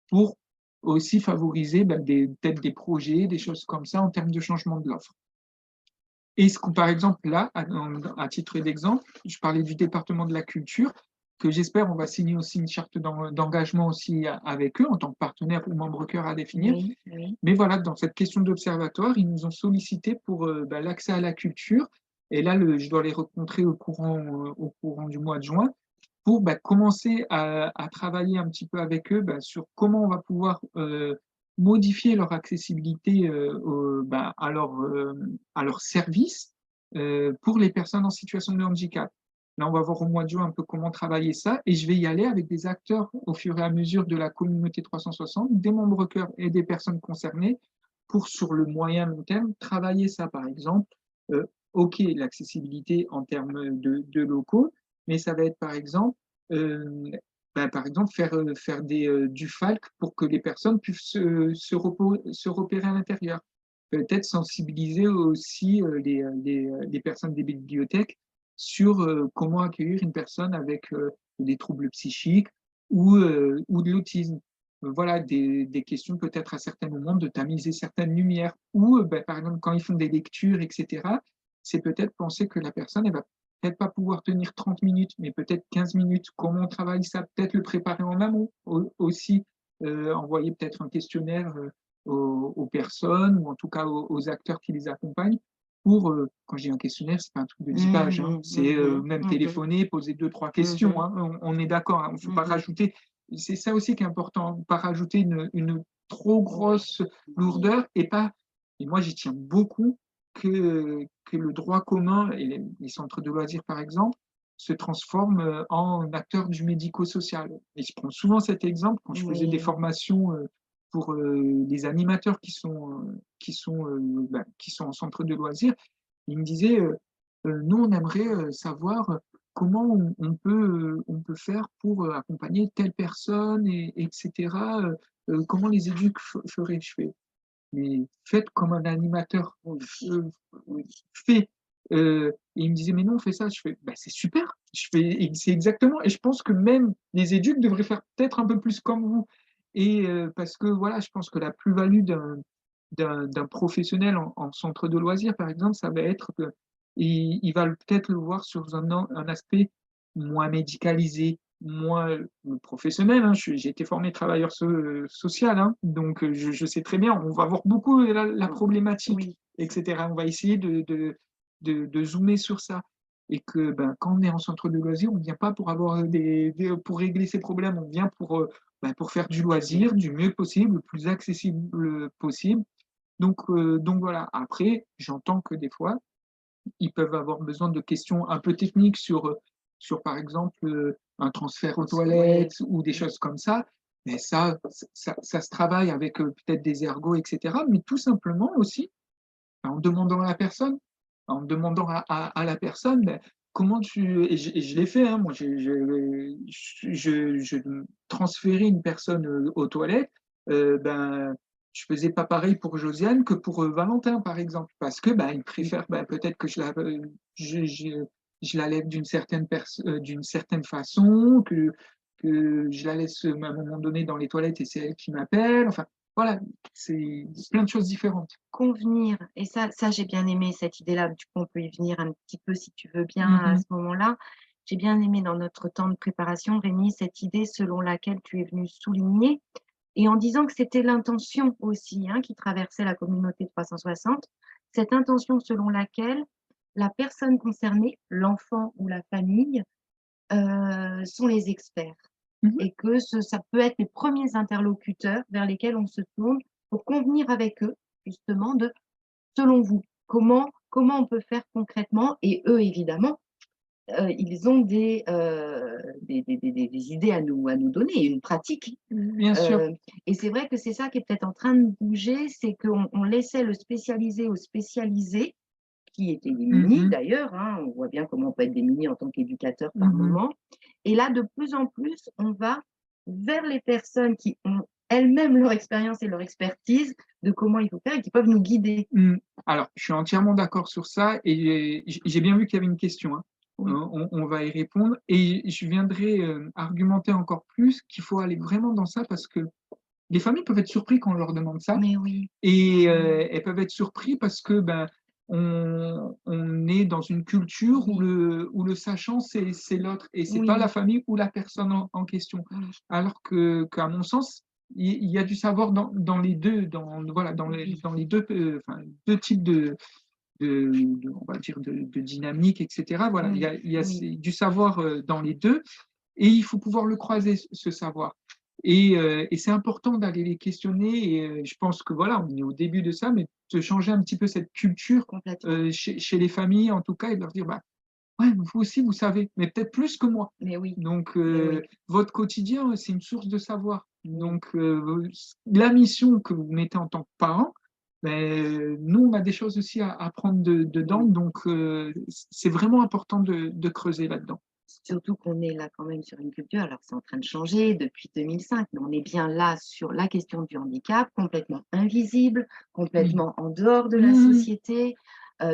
pour aussi favoriser peut-être des projets, des choses comme ça en termes de changement de l'offre. Et par exemple, là, à titre d'exemple, je parlais du département de la culture, que j'espère on va signer aussi une charte d'engagement aussi avec eux en tant que partenaire ou membre cœur à définir. Mais voilà, dans cette question d'observatoire, ils nous ont sollicité pour l'accès à la culture. Et là, je dois les rencontrer au courant du mois de juin pour commencer à travailler un petit peu avec eux sur comment on va pouvoir modifier leur accessibilité à leur service pour les personnes en situation de handicap. Là, on va voir au mois de juin un peu comment travailler ça et je vais y aller avec des acteurs au fur et à mesure de la communauté 360, des membres cœur et des personnes concernées pour, sur le moyen long terme, travailler ça, par exemple. OK, l'accessibilité en termes de locaux, mais ça va être, par exemple, par exemple, faire du FALC pour que les personnes puissent se repérer à l'intérieur. Peut-être sensibiliser aussi les personnes des bibliothèques sur comment accueillir une personne avec des troubles psychiques ou de l'autisme. Voilà, des questions peut-être à certains moments de tamiser certaines lumières. Ou, par exemple, quand ils font des lectures, etc., c'est peut-être penser que la personne, elle va peut-être pas pouvoir tenir 30 minutes, mais peut-être 15 minutes. Comment on travaille ça? Peut-être le préparer en amont aussi, envoyer peut-être un questionnaire aux personnes ou en tout cas aux acteurs qui les accompagnent pour, quand je dis un questionnaire, c'est pas un truc de 10 pages, hein, c'est même téléphoner, poser deux, trois questions, hein, on est d'accord, hein, il ne faut pas rajouter. C'est ça aussi qui est important, pas rajouter une trop grosse lourdeur et pas. Et moi, j'y tiens beaucoup que le droit commun et les centres de loisirs, par exemple, se transforment en acteurs du médico-social. Et je prends souvent cet exemple quand je faisais des formations pour les animateurs qui sont en centre de loisirs. Ils me disaient, nous, on aimerait savoir comment on peut faire pour accompagner telle personne, etc. Comment les éduques feraient. Je fais, mais faites comme un animateur fait. Et il me disait, mais non, on fait ça. Je fais, bah, c'est super. Je fais, c'est exactement. Et je pense que même les éduques devraient faire peut-être un peu plus comme vous. Et parce que voilà, je pense que la plus-value d'un professionnel en centre de loisirs, par exemple, ça va être qu'il va peut-être le voir sur un aspect moins médicalisé, moins professionnel. Hein. J'ai été formé travailleur social, hein, donc je sais très bien, on va voir beaucoup la problématique, oui, etc. On va essayer de zoomer sur ça. Et que quand on est en centre de loisirs, on ne vient pas pour avoir pour régler ses problèmes, on vient pour faire du loisir du mieux possible, le plus accessible possible. Donc voilà, après, j'entends que des fois, ils peuvent avoir besoin de questions un peu techniques sur par exemple, un transfert aux toilettes ou des choses comme ça. Mais ça se travaille avec peut-être des ergots, etc. Mais tout simplement aussi, en demandant à la personne, en demandant à la personne, comment tu. Et je l'ai fait, hein, moi, je transférais une personne aux toilettes, je faisais pas pareil pour Josiane que pour Valentin, par exemple, parce que il préfère peut-être que je la lève d'une certaine façon, que je la laisse à un moment donné dans les toilettes et c'est elle qui m'appelle. Enfin, voilà, c'est plein de choses différentes. Convenir, et ça j'ai bien aimé cette idée-là, du coup, on peut y venir un petit peu si tu veux bien à ce moment-là. J'ai bien aimé dans notre temps de préparation, Rémi, cette idée selon laquelle tu es venu souligner et en disant que c'était l'intention aussi, hein, qui traversait la communauté 360, cette intention selon laquelle la personne concernée, l'enfant ou la famille, sont les experts. Et que ça peut être les premiers interlocuteurs vers lesquels on se tourne pour convenir avec eux, justement, de, selon vous, comment on peut faire concrètement. Et eux, évidemment, ils ont des idées à nous donner, une pratique. Bien sûr. Et c'est vrai que c'est ça qui est peut-être en train de bouger, c'est qu'on laissait le spécialisé aux spécialisés, qui étaient démunis d'ailleurs, hein, on voit bien comment on peut être démuni en tant qu'éducateur par moment. Et là, de plus en plus, on va vers les personnes qui ont elles-mêmes leur expérience et leur expertise de comment il faut faire et qui peuvent nous guider. Alors, je suis entièrement d'accord sur ça et j'ai bien vu qu'il y avait une question. Hein. Oui. On va y répondre et je viendrai argumenter encore plus qu'il faut aller vraiment dans ça parce que les familles peuvent être surprises quand on leur demande ça. Mais oui. Et elles peuvent être surprises parce que on est dans une culture où le sachant, c'est l'autre et c'est pas la famille ou la personne en question. Alors qu'à mon sens, il y a du savoir dans les deux, dans les deux types on va dire de dynamique, etc. Voilà, il y a du savoir dans les deux et il faut pouvoir le croiser, ce savoir. Et c'est important d'aller les questionner et je pense que voilà, on est au début de ça, mais de changer un petit peu cette culture chez les familles en tout cas et de leur dire ouais, ouais, vous aussi, vous savez, mais peut-être plus que moi. Mais oui, Donc, mais oui. votre quotidien, c'est une source de savoir. Donc, la mission que vous mettez en tant que parent, ben, nous, on a des choses aussi à apprendre dedans. Oui. Donc, c'est vraiment important de creuser là-dedans. Surtout qu'on est là quand même sur une culture, alors c'est en train de changer depuis 2005, mais on est bien là sur la question du handicap, complètement invisible, Oui. complètement en dehors de la Mmh, société.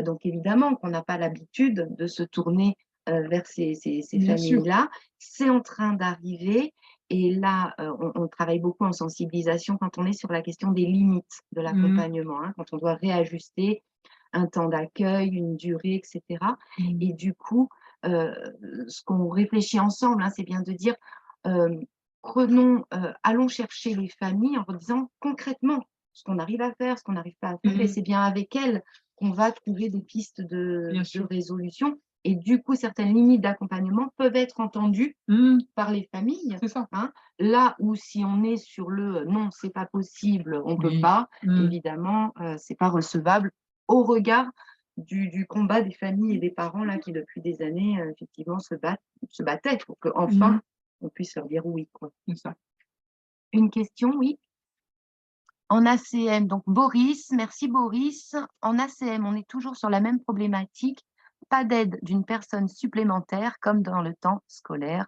Donc évidemment qu'on n'a pas l'habitude de se tourner vers ces bien sûr. familles-là. C'est en train d'arriver et là, on travaille beaucoup en sensibilisation quand on est sur la question des limites de Mmh, l'accompagnement, hein, quand on doit réajuster un temps d'accueil, une durée, et cetera. mmh, Et du coup, heu, ce qu'on réfléchit ensemble, hein, c'est bien de dire, hem, prenons, allons chercher les familles en leur disant concrètement ce qu'on arrive à faire, ce qu'on n'arrive pas à faire et mmh, c'est bien avec elles qu'on va trouver des pistes bien de sûr. résolution et du coup, certaines limites d'accompagnement peuvent être entendues Mmh, par les familles, c'est ça. hein. Là où si on est sur le, «Non, c'est pas possible, on peut Oui. pas», Mmh, évidemment, c'est pas recevable au regard du combat des familles et des parents là qui depuis des années, effectivement se battaient pour mmh, qu'enfin on puisse leur dire oui, quoi. c'est ça. Une question, oui? En ACM, donc Boris, merci Boris. En ACM, on est toujours sur la même problématique, pas d'aide d'une personne supplémentaire comme dans le temps scolaire,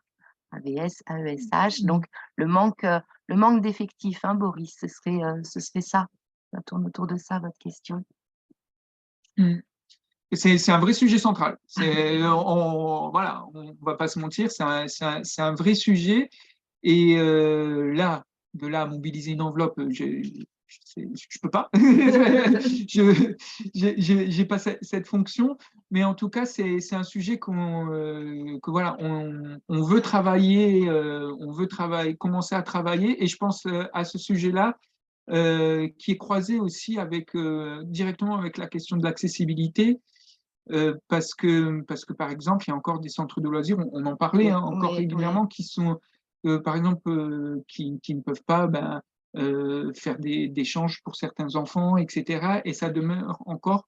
AVS, AESH, Mmh, donc le manque d'effectifs, hein, Boris, ce serait ça. Ça tourne autour de ça votre question. mmh. C'est un vrai sujet central. Voilà, on va pas se mentir, c'est un vrai sujet. Et là, de là à mobiliser une enveloppe, je peux pas. Je j'ai pas cette fonction, mais en tout cas, c'est un sujet que voilà, on veut travailler, commencer à travailler. Et je pense à ce sujet-là qui est croisé aussi avec directement avec la question de l'accessibilité. Parce que, par exemple, il y a encore des centres de loisirs, on en parlait Oui, hein, encore oui, oui. régulièrement, qui sont, par exemple, qui ne peuvent pas ben, faire des échanges pour certains enfants, etc. Et ça demeure encore,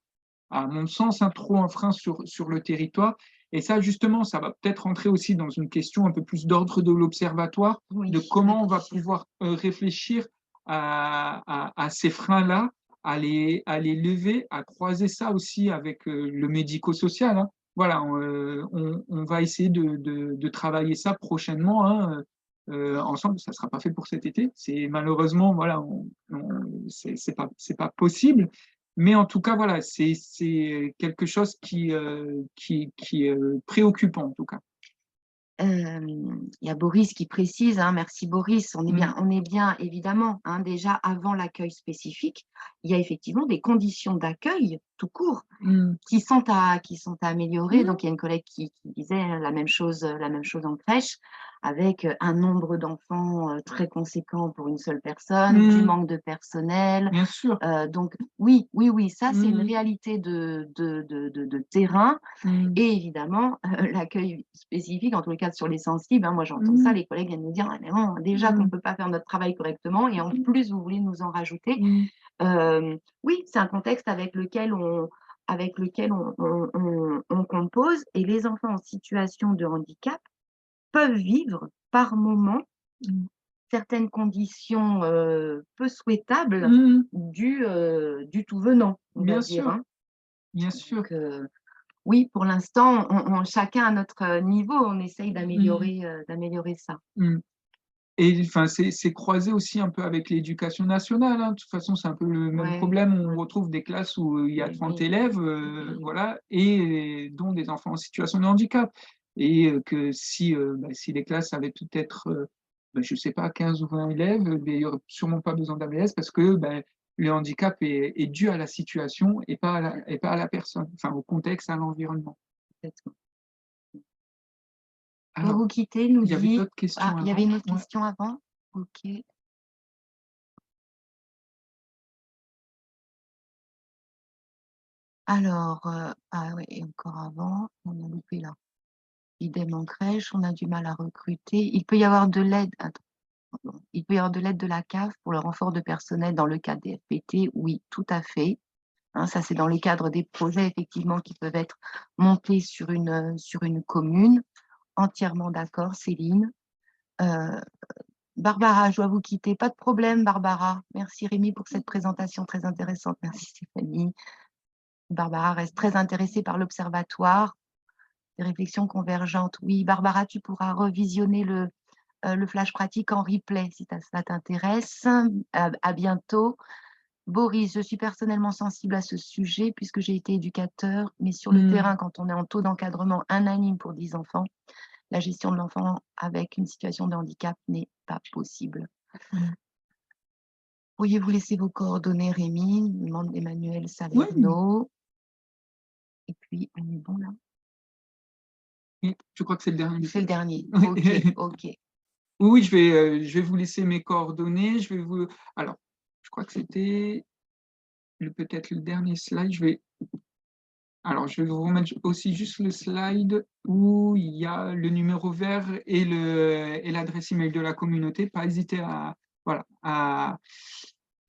à mon sens, trop un frein sur le territoire. Et ça, justement, ça va peut-être rentrer aussi dans une question un peu plus d'ordre de l'observatoire, de Oui, comment on va réfléchir. pouvoir réfléchir à ces freins-là, à les lever, à croiser ça aussi avec le médico-social. Hein. Voilà, on va essayer de travailler ça prochainement hein, ensemble. Ça ne sera pas fait pour cet été. C'est malheureusement, voilà, c'est pas possible. Mais en tout cas, voilà, c'est quelque chose qui est préoccupant en tout cas. Il y a Boris qui précise, hein, merci Boris, Mm, on est bien évidemment, hein, déjà avant l'accueil spécifique, il y a effectivement des conditions d'accueil tout court mm, qui sont à améliorer. mm, Donc, il y a une collègue qui disait la même chose en crèche, avec un nombre d'enfants très conséquent pour une seule personne, du mm, manque de personnel. bien sûr. Donc, oui, oui, oui, ça, c'est une Mm, réalité de terrain. mm, Et évidemment, l'accueil spécifique, en tous les cas sur les sensibles, hein, moi j'entends ça, mm, les collègues viennent nous dire: «Ah mais bon, déjà qu'on ne mm, peut pas faire notre travail correctement et en plus vous voulez nous en rajouter». mm, Oui, c'est un contexte avec lequel on compose et les enfants en situation de handicap peuvent vivre par moment mm, certaines conditions, peu souhaitables mm, du tout venant, on va bien dire, sûr. hein. Bien Donc sûr. oui, pour l'instant, chacun à notre niveau, on essaye Mmh, d'améliorer ça. mmh et enfin, c'est croisé aussi un peu avec l'éducation nationale, hein. De toute façon, c'est un peu le même Ouais, problème. On ouais, retrouve des classes où il y a mais 30 oui, élèves, oui, voilà et dont des enfants en situation de handicap et que si, si les classes avaient peut-être, je sais pas 15 ou 20 élèves, beh, il y aurait sûrement pas besoin d'AVS parce que, le handicap est dû à la situation et pas à la personne, enfin au contexte, à l'environnement. complètement. Pour Alors, vous quitter, nous il y avait dit d'autres questions ah, il y avait avant? une autre Ouais. question avant? OK. Alors, ah oui et encore avant, on a loupé là. Idem en crèche, on a du mal à recruter. Il peut y avoir de l'aide attends, pardon. Il peut y avoir de l'aide de la CAF pour le renfort de personnel dans le cadre des FPT? Oui, tout à fait. Hein, ça, c'est dans le cadre des projets, effectivement, qui peuvent être montés sur une commune. Entièrement d'accord, Céline. Barbara, je dois vous quitter. Pas de problème, Barbara. Merci Rémi pour cette présentation très intéressante. Merci Stéphanie. Barbara reste très intéressée par l'observatoire. Des réflexions convergentes. Oui, Barbara, tu pourras revisionner le flash pratique en replay si ça t'intéresse. À bientôt. Boris, je suis personnellement sensible à ce sujet puisque j'ai été éducateur, mais sur le terrain, quand on est en taux d'encadrement unanime pour 10 enfants, la gestion de l'enfant avec une situation de handicap n'est pas possible. Pourriez-vous laisser vos coordonnées, Rémi? Demande Emmanuel Salerno. Et puis, on est bon là? Oui, je crois que c'est le dernier. C'est le dernier. Ok, ok. Oui, je vais vous laisser mes coordonnées. Alors, je crois que c'était peut-être le dernier slide. Alors, je vais vous remettre aussi juste le slide où il y a le numéro vert et l'adresse email de la communauté. Pas hésiter voilà, à,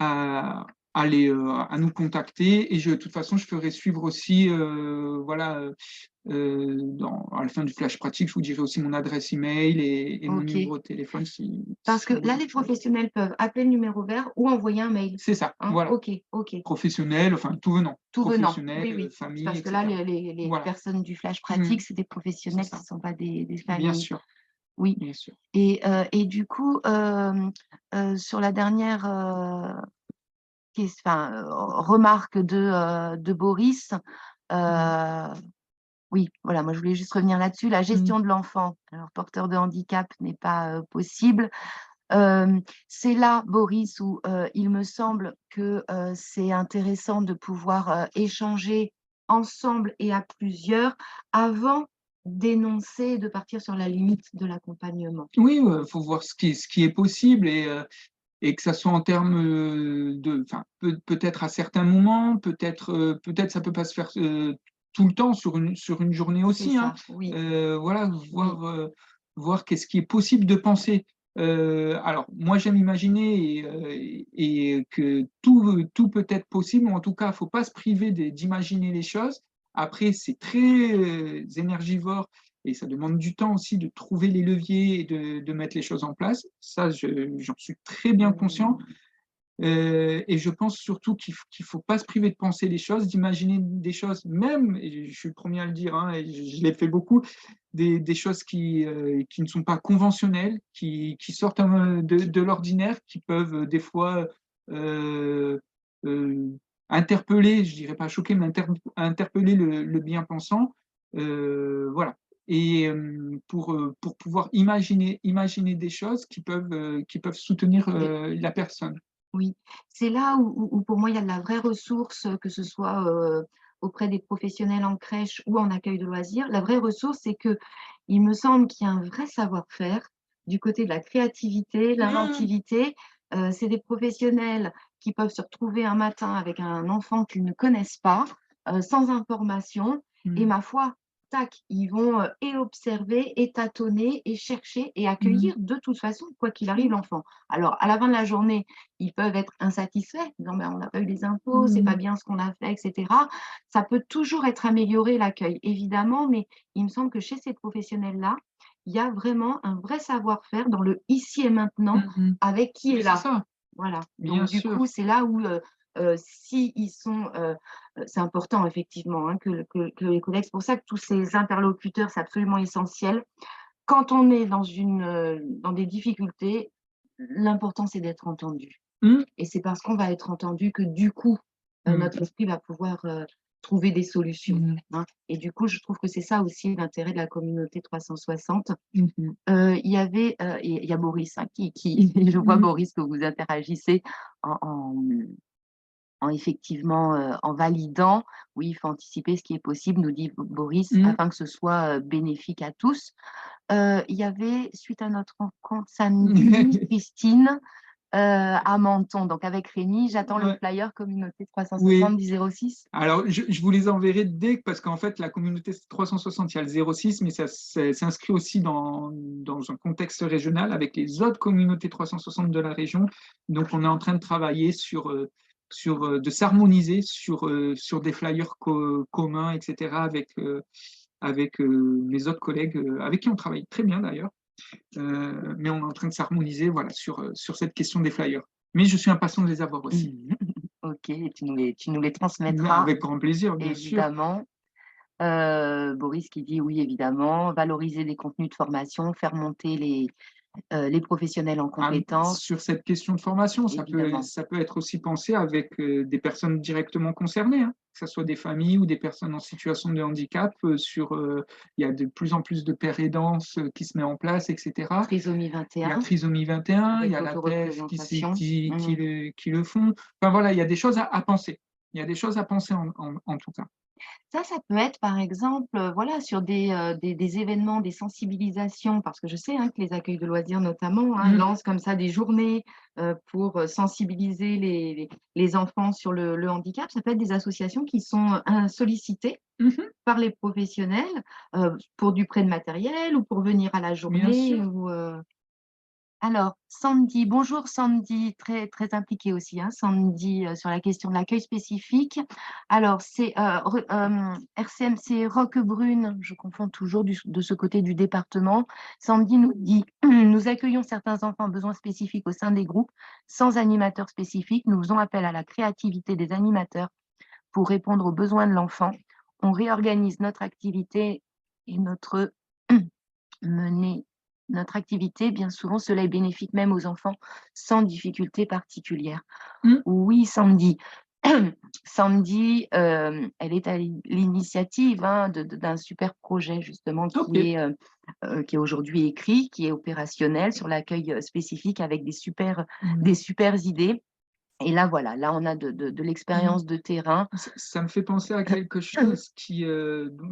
à nous contacter. Et de toute façon, je ferai suivre aussi, voilà, à la fin du flash pratique, je vous dirai aussi mon adresse email et mon numéro de téléphone. Parce que là, les professionnels peuvent appeler le numéro vert ou envoyer un mail. C'est ça, voilà. Ok, ok. Professionnel, enfin tout venant. Tout venant, professionnel, oui. famille, Parce que etc. là, les voilà. personnes du flash pratique, c'est des professionnels, ce ne sont pas des familles. Bien sûr. Oui. Bien sûr. Et du coup, sur la dernière remarque de Boris, oui, voilà, moi je voulais juste revenir là-dessus. La gestion de l'enfant, alors porteur de handicap n'est pas possible. C'est là, Boris, où il me semble que c'est intéressant de pouvoir échanger ensemble et à plusieurs avant d'énoncer, de partir sur la limite de l'accompagnement. Oui, il faut voir ce qui est possible et que ça soit en termes peut-être à certains moments, peut-être ça peut pas se faire tout le temps sur une journée aussi. Ça, oui. Voilà, voir qu'est-ce qui est possible de penser. Alors, moi, j'aime imaginer et que tout peut être possible, mais en tout cas, il ne faut pas se priver d'imaginer les choses. Après, c'est très énergivore et ça demande du temps aussi de trouver les leviers et de mettre les choses en place. Ça, j'en suis très bien conscient. Et je pense surtout qu'il ne faut pas se priver de penser les choses, d'imaginer des choses, même, et je suis le premier à le dire, et je l'ai fait beaucoup, des choses qui ne sont pas conventionnelles, qui sortent de l'ordinaire, qui peuvent des fois interpeller, je ne dirais pas choquer, mais interpeller le bien-pensant. Voilà. Et pour pouvoir imaginer des choses qui peuvent soutenir la personne. Oui, c'est là où pour moi il y a de la vraie ressource, que ce soit auprès des professionnels en crèche ou en accueil de loisirs. La vraie ressource, c'est que il me semble qu'il y a un vrai savoir-faire du côté de la créativité, l'inventivité. C'est des professionnels qui peuvent se retrouver un matin avec un enfant qu'ils ne connaissent pas, sans information, et ma foi, tac, ils vont et observer, et tâtonner, et chercher, et accueillir de toute façon, quoi qu'il arrive, l'enfant. Alors, à la fin de la journée, ils peuvent être insatisfaits, disant ben, on n'a pas eu les infos, c'est pas bien ce qu'on a fait, etc. Ça peut toujours être amélioré l'accueil, évidemment, mais il me semble que chez ces professionnels-là, il y a vraiment un vrai savoir-faire dans le ici et maintenant avec qui est là. Ça. Voilà. Bien Donc, du sûr. coup, c'est là où si ils sont, c'est important effectivement que les collègues, c'est pour ça que tous ces interlocuteurs, c'est absolument essentiel. Quand on est dans des difficultés, l'important c'est d'être entendu. Et c'est parce qu'on va être entendu que du coup, notre esprit va pouvoir trouver des solutions. Et du coup, je trouve que c'est ça aussi l'intérêt de la communauté 360. Il y a Boris, je vois Boris que vous interagissez en effectivement en validant. Oui, il faut anticiper ce qui est possible, nous dit Boris, afin que ce soit bénéfique à tous. Il y avait, suite à notre rencontre samedi, Christine à Menton, donc avec Rémi, j'attends le flyer communauté 360 du 06. Alors, je vous les enverrai parce qu'en fait, la communauté 360, il y a le 06, mais ça s'inscrit aussi dans un contexte régional avec les autres communautés 360 de la région. Donc, on est en train de travailler sur de s'harmoniser sur des flyers communs, etc., avec mes autres collègues, avec qui on travaille très bien d'ailleurs. Mais on est en train de s'harmoniser voilà, sur cette question des flyers. Mais je suis impatient de les avoir aussi. Ok, et tu nous les transmettras. Avec grand plaisir, bien évidemment. Boris qui dit oui, évidemment, valoriser les contenus de formation, faire monter les professionnels en compétences. Sur cette question de formation, ça peut être aussi pensé avec des personnes directement concernées, hein, que ce soit des familles ou des personnes en situation de handicap. Il y a de plus en plus de pères aidants qui se met en place, etc. Trisomie 21. Il y a Trisomie 21, il y a la PEF qui le font. Enfin voilà, il y a des choses à penser. Il y a des choses à penser en tout cas. Ça peut être par exemple, voilà, sur des événements, des sensibilisations, parce que je sais que les accueils de loisirs notamment lancent comme ça des journées pour sensibiliser les enfants sur le handicap. Ça peut être des associations qui sont sollicitées par les professionnels pour du prêt de matériel ou pour venir à la journée. Alors, Sandy, bonjour Sandy, très, très impliquée aussi, Sandy, sur la question de l'accueil spécifique. Alors, c'est RCMC Roquebrune, je confonds toujours de ce côté du département. Sandy nous dit, nous accueillons certains enfants en besoins spécifiques au sein des groupes sans animateur spécifique. Nous faisons appel à la créativité des animateurs pour répondre aux besoins de l'enfant. On réorganise notre activité et notre activité, bien souvent, cela est bénéfique même aux enfants sans difficulté particulière. Oui, Sandy. Sandy, elle est à l'initiative d'un super projet, justement, qui est aujourd'hui écrit, qui est opérationnel sur l'accueil spécifique avec des super idées. Et là, voilà, là, on a de l'expérience de terrain. Ça me fait penser à quelque chose qui,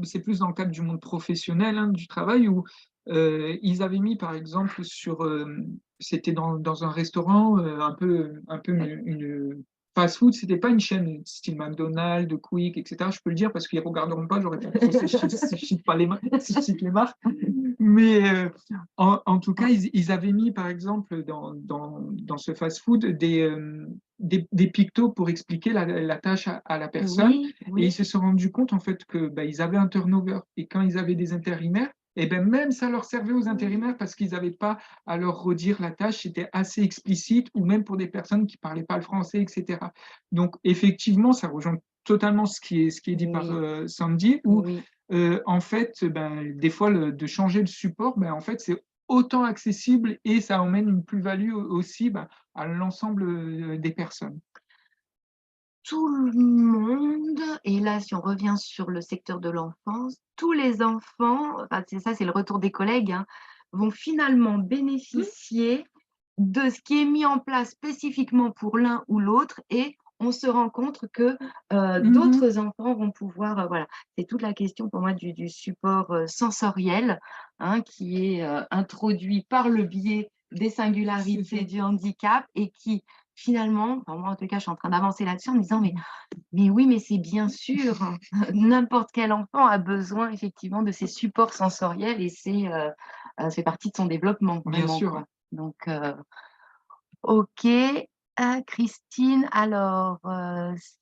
c'est plus dans le cadre du monde professionnel, du travail, où ils avaient mis, par exemple, c'était dans un restaurant, un peu une fast-food, c'était pas une chaîne style McDonald's, Quick, etc. Je peux le dire parce qu'ils ne regarderont pas, j'aurais pas de procès si je cite les marques. Mais en tout cas, ils avaient mis, par exemple, dans ce fast-food, des pictos pour expliquer la tâche à la personne. Et ils se sont rendus compte en fait que ils avaient un turnover. Et quand ils avaient des intérimaires, et même ça leur servait aux intérimaires parce qu'ils n'avaient pas à leur redire la tâche, c'était assez explicite, ou même pour des personnes qui ne parlaient pas le français, etc. Donc effectivement, ça rejoint totalement ce qui est dit par Sandy, où en fait, des fois, de changer le support, en fait, c'est autant accessible et ça emmène une plus-value aussi à l'ensemble des personnes. Tout le monde, et là, si on revient sur le secteur de l'enfance, tous les enfants, c'est le retour des collègues, vont finalement bénéficier de ce qui est mis en place spécifiquement pour l'un ou l'autre, et on se rend compte que d'autres enfants vont pouvoir, voilà, c'est toute la question pour moi du support sensoriel qui est introduit par le biais des singularités du handicap et qui finalement, moi en tout cas je suis en train d'avancer là-dessus en me disant mais oui, mais c'est bien sûr, n'importe quel enfant a besoin effectivement de ces supports sensoriels et c'est fait partie de son développement. Vraiment, bien sûr. Quoi. Donc, ok. Christine, alors,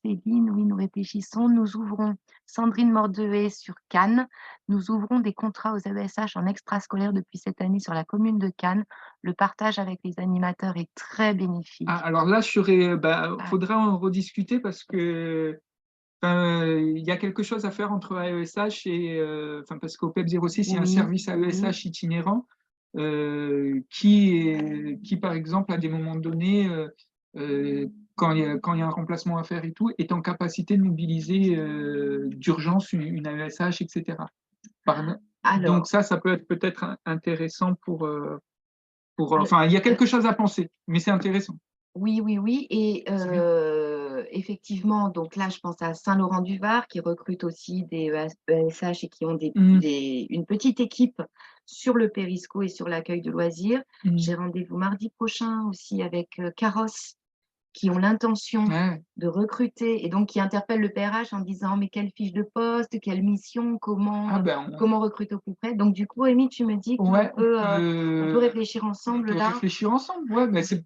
Céline, oui, nous réfléchissons. Nous ouvrons, Sandrine Mordehet sur Cannes, nous ouvrons des contrats aux AESH en extrascolaire depuis cette année sur la commune de Cannes. Le partage avec les animateurs est très bénéfique. Alors là, faudra en rediscuter parce que il y a quelque chose à faire entre AESH et parce qu'au PEP 06, il y a un service AESH itinérant qui, par exemple, à des moments donnés, quand il y a un remplacement à faire et tout, est en capacité de mobiliser d'urgence une AESH, etc. Donc ça peut être peut-être intéressant il y a quelque chose à penser, mais c'est intéressant. Oui. Et effectivement, donc là, je pense à Saint-Laurent-du-Var qui recrute aussi des ESH et qui ont une petite équipe sur le périsco et sur l'accueil de loisirs. J'ai rendez-vous mardi prochain aussi avec Carrosse qui ont l'intention de recruter et donc qui interpellent le PRH en disant mais quelle fiche de poste, quelle mission, comment recruter au plus près. Donc du coup, Rémi, tu me dis qu'on peut réfléchir ensemble là. Réfléchir ensemble, mais c'est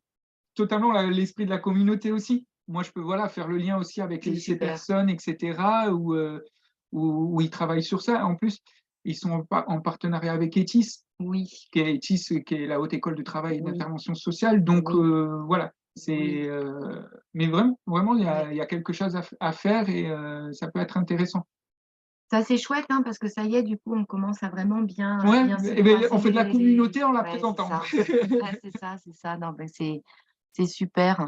totalement l'esprit de la communauté aussi. moi, je peux voilà, faire le lien aussi avec C'est ces super. personnes, etc., où ils travaillent sur ça. En plus, ils sont en partenariat avec ETIS, Oui, qui est la Haute École de Travail et oui, d'Intervention Sociale. Donc, oui, voilà, oui. mais vraiment, Ouais. il y a quelque chose à faire et ça peut être intéressant. Ça, c'est chouette, hein, parce que ça y est, du coup, on commence à vraiment Ouais, bien et ben, séquencer on fait de la communauté en la ouais, c'est présentant. ça. Ouais, c'est ça, c'est ça. Non, mais c'est super,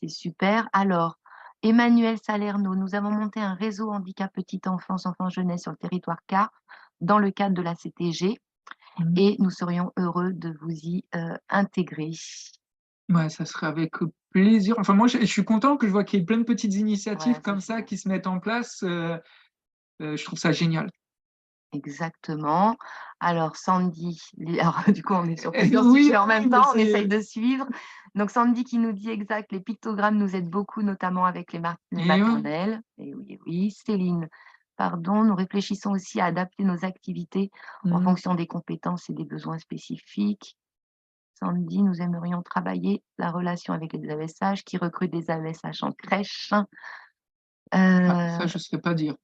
c'est super. Alors, Emmanuel Salerno, nous avons monté un réseau handicap petite enfance, enfant jeunesse sur le territoire CAR dans le cadre de la CTG Mmh. et nous serions heureux de vous y, intégrer. Ouais, ça serait avec plaisir. Enfin, moi, je suis content que je vois qu'il y ait plein de petites initiatives Ouais, c'est comme ça génial. qui se mettent en place. Je trouve ça génial. Exactement. Alors Sandy, alors du coup, on est sur plusieurs Oui, sujets en oui, même mais temps, on c'est essaye de suivre. Donc Sandy qui nous dit exact, les pictogrammes nous aident beaucoup, notamment avec les et ouais. maternelles. Et oui, et oui. Céline, pardon, nous réfléchissons aussi à adapter nos activités en Mmh. fonction des compétences et des besoins spécifiques. Sandy, nous aimerions travailler la relation avec les AESH qui recrutent des AESH en crèche. Ah, ça, Euh, je ne saurais pas dire.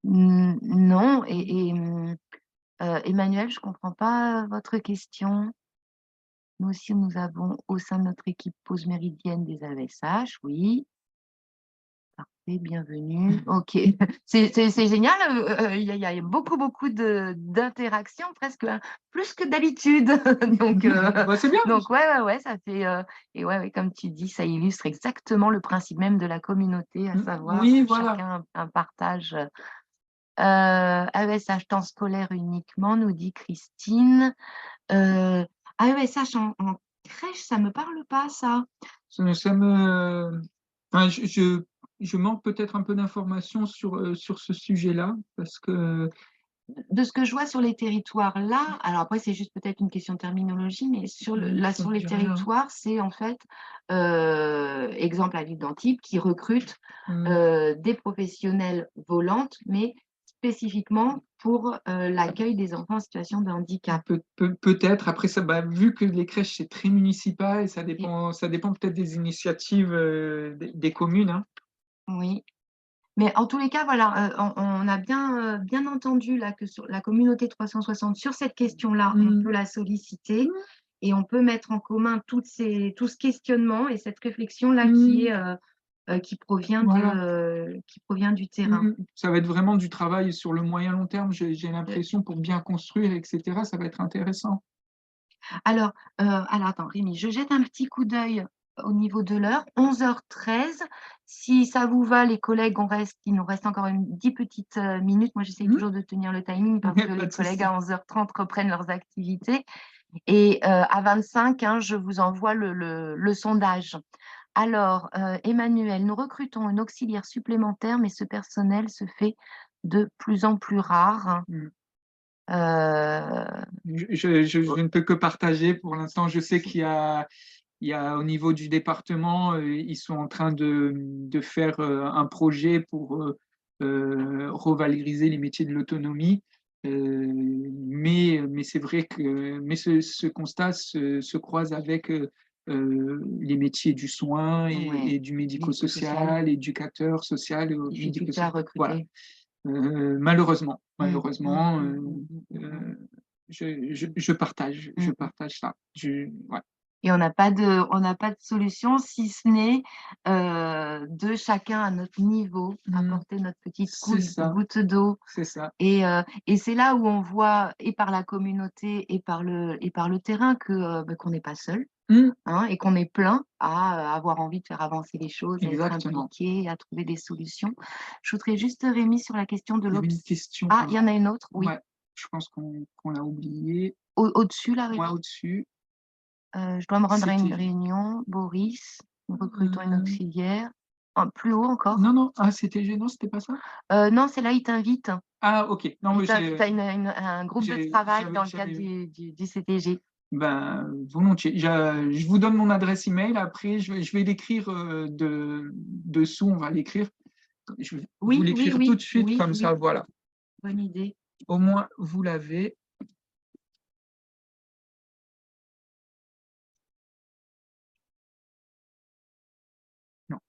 non, Emmanuel, je comprends pas votre question. Nous aussi, nous avons au sein de notre équipe pause méridienne des AESH, oui, parfait, bienvenue. OK, c'est génial, il y a beaucoup d'interactions, presque, plus que d'habitude. Donc Bah, c'est bien. donc ouais, ça fait, et ouais, comme tu dis, ça illustre exactement le principe même de la communauté, à savoir, Oui, voilà. chacun un partage. AESH temps scolaire uniquement, nous dit Christine. Heu, AESH en crèche, ça me parle pas ça. Ça me enfin, je manque peut-être un peu d'informations sur ce sujet-là parce que De ce que je vois sur les territoires là, alors après c'est juste peut-être une question de terminologie, mais ça sur me les dit rien. territoires, c'est en fait, exemple à l'île d'Antibes qui recrute, Mmh. des professionnelles volantes, mais spécifiquement pour, l'accueil des enfants en situation de handicap. Peut-être. Après ça, bah, vu que les crèches, c'est très municipal et Et ça dépend peut-être des initiatives, des communes, hein. oui. Mais en tous les cas, voilà, on a bien entendu là que sur la communauté 360 sur cette question-là, on Mmh. peut la solliciter et on peut mettre en commun tout ce questionnement et cette réflexion-là Mmh. Voilà. qui provient du terrain. Ça va être vraiment du travail sur le moyen long terme, j'ai Heu, l'impression, pour bien construire et cetera, ça va être intéressant. alors attends Rémi, je jette un petit coup d'œil au niveau de l'heure, 11h13. Si ça vous va les collègues, il nous reste encore 10 petites, minutes. Moi, j'essaye Mmh. toujours de tenir le timing parce que Pas les de collègues à souci. 11h30 reprennent leurs activités et à 25, hein, je vous envoie le sondage. Alors, Emmanuel, nous recrutons une auxiliaire supplémentaire, mais ce personnel se fait de plus en plus rare. Mmh. Heu, Je ne peux que partager. Pour l'instant, je sais c'est il y a au niveau du département, ils sont en train de faire un projet pour revaloriser les métiers de l'autonomie. Mais c'est vrai que ce constat se croise avec les métiers du soin ouais, et du médico-social, médico-social, éducateur social, difficulté à médico-social. Voilà. recruter. Malheureusement, Mmh, mmh, malheureusement, mmh, mmh, mmh, mmh, mmh. je Mmh mh. partage ça. Ouais, Et on n'a pas de solution si ce n'est, de chacun à notre niveau, mmh, apporter notre petite c'est ça, goutte d'eau c'est ça. et c'est là où on voit et par la communauté et par le terrain que, qu'on n'est pas seul, Mmh, hein, et qu'on est plein à, avoir envie de faire avancer les choses, à être exactement. impliqué, à trouver des solutions. Je voudrais juste, Rémi, sur la question de Il y avait une l'obs question, ah, il y en a une autre? Oui. ouais, je pense qu'on l'a oubliée. Au-dessus là, Moi, Rémi? au-dessus, Je dois me rendre à une c'était réunion. Boris, nous recrutons une heu, auxiliaire. Plus haut encore? non, non, ah, c'était gênant, c'était pas ça? Non, c'est là, il t'invite. Ah, OK. Non, mais Tu as un groupe de travail dans le cadre j'avais du CTG. ben, volontiers. Je vous donne mon adresse email, après je vais l'écrire, dessous, on va l'écrire. Je vais vous Oui, oui, l'écrire tout oui, de suite oui, comme ça, oui, voilà. bonne idée. Au moins, vous l'avez. Non.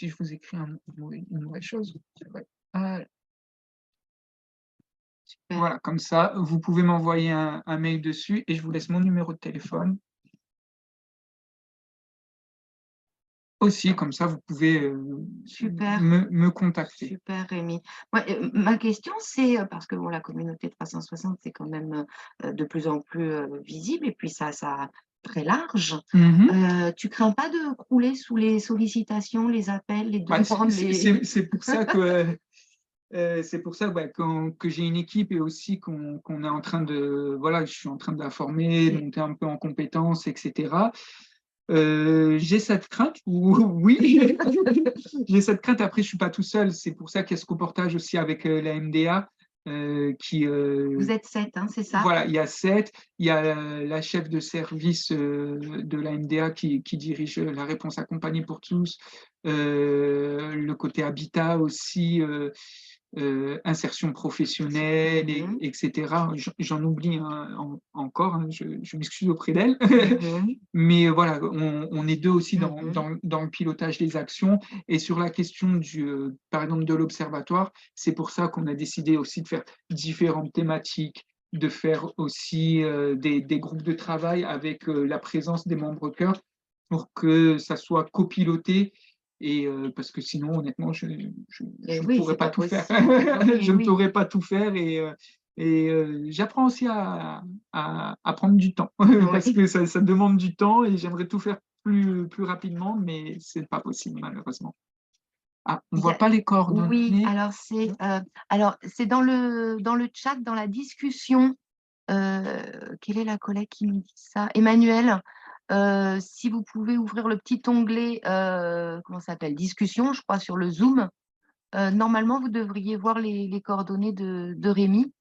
si je vous écris une mauvaise chose. Ouais. Ah, Super. voilà, comme ça, vous pouvez m'envoyer un mail dessus et je vous laisse mon numéro de téléphone. Aussi, comme ça, vous pouvez Super. me contacter. Super, Rémi. Ouais, ma question, c'est, parce que bon, la communauté 360, c'est quand même de plus en plus visible et puis ça très large. Mhm. Tu crains pas de crouler sous les sollicitations, les appels, les Bah, demandes, les... c'est pour ça que bah, que j'ai une équipe et aussi qu'on est en train de, voilà, je suis en train de la former, de monter un peu en compétences, etc. J'ai cette crainte, oui, j'ai cette crainte. Après, je suis pas tout seul. C'est pour ça qu'il y a ce reportage aussi avec la MDA qui, Vous êtes 7, hein, c'est ça? voilà, il y a 7, il y a la chef de service de la MDA qui dirige la réponse accompagnée pour tous, le côté habitat aussi, insertion professionnelle, Mhm, etc. J'en oublie encore, hein, je m'excuse auprès d'elle. mhm, Mais voilà, on est deux aussi mhm. dans le pilotage des actions. Et sur la question par exemple, de l'observatoire, c'est pour ça qu'on a décidé aussi de faire différentes thématiques, de faire aussi des groupes de travail avec la présence des membres cœur pour que ça soit copiloté. Et parce que sinon, honnêtement, je Mais ne oui, pourrais c'est pas pas tout faire. possible. Oui, Je ne oui. pourrais pas tout faire et j'apprends aussi à prendre du temps parce Oui. que ça demande du temps et j'aimerais tout faire plus rapidement, mais c'est pas possible malheureusement. Ah, on Il y voit a- pas les Oui, coordonnées. alors c'est dans le chat, dans la discussion. Quelle est la collègue qui nous dit ça? Emmanuel, si vous pouvez ouvrir le petit onglet, comment ça s'appelle? Discussion, je crois, sur le Zoom. Normalement, vous devriez voir les coordonnées de Rémi.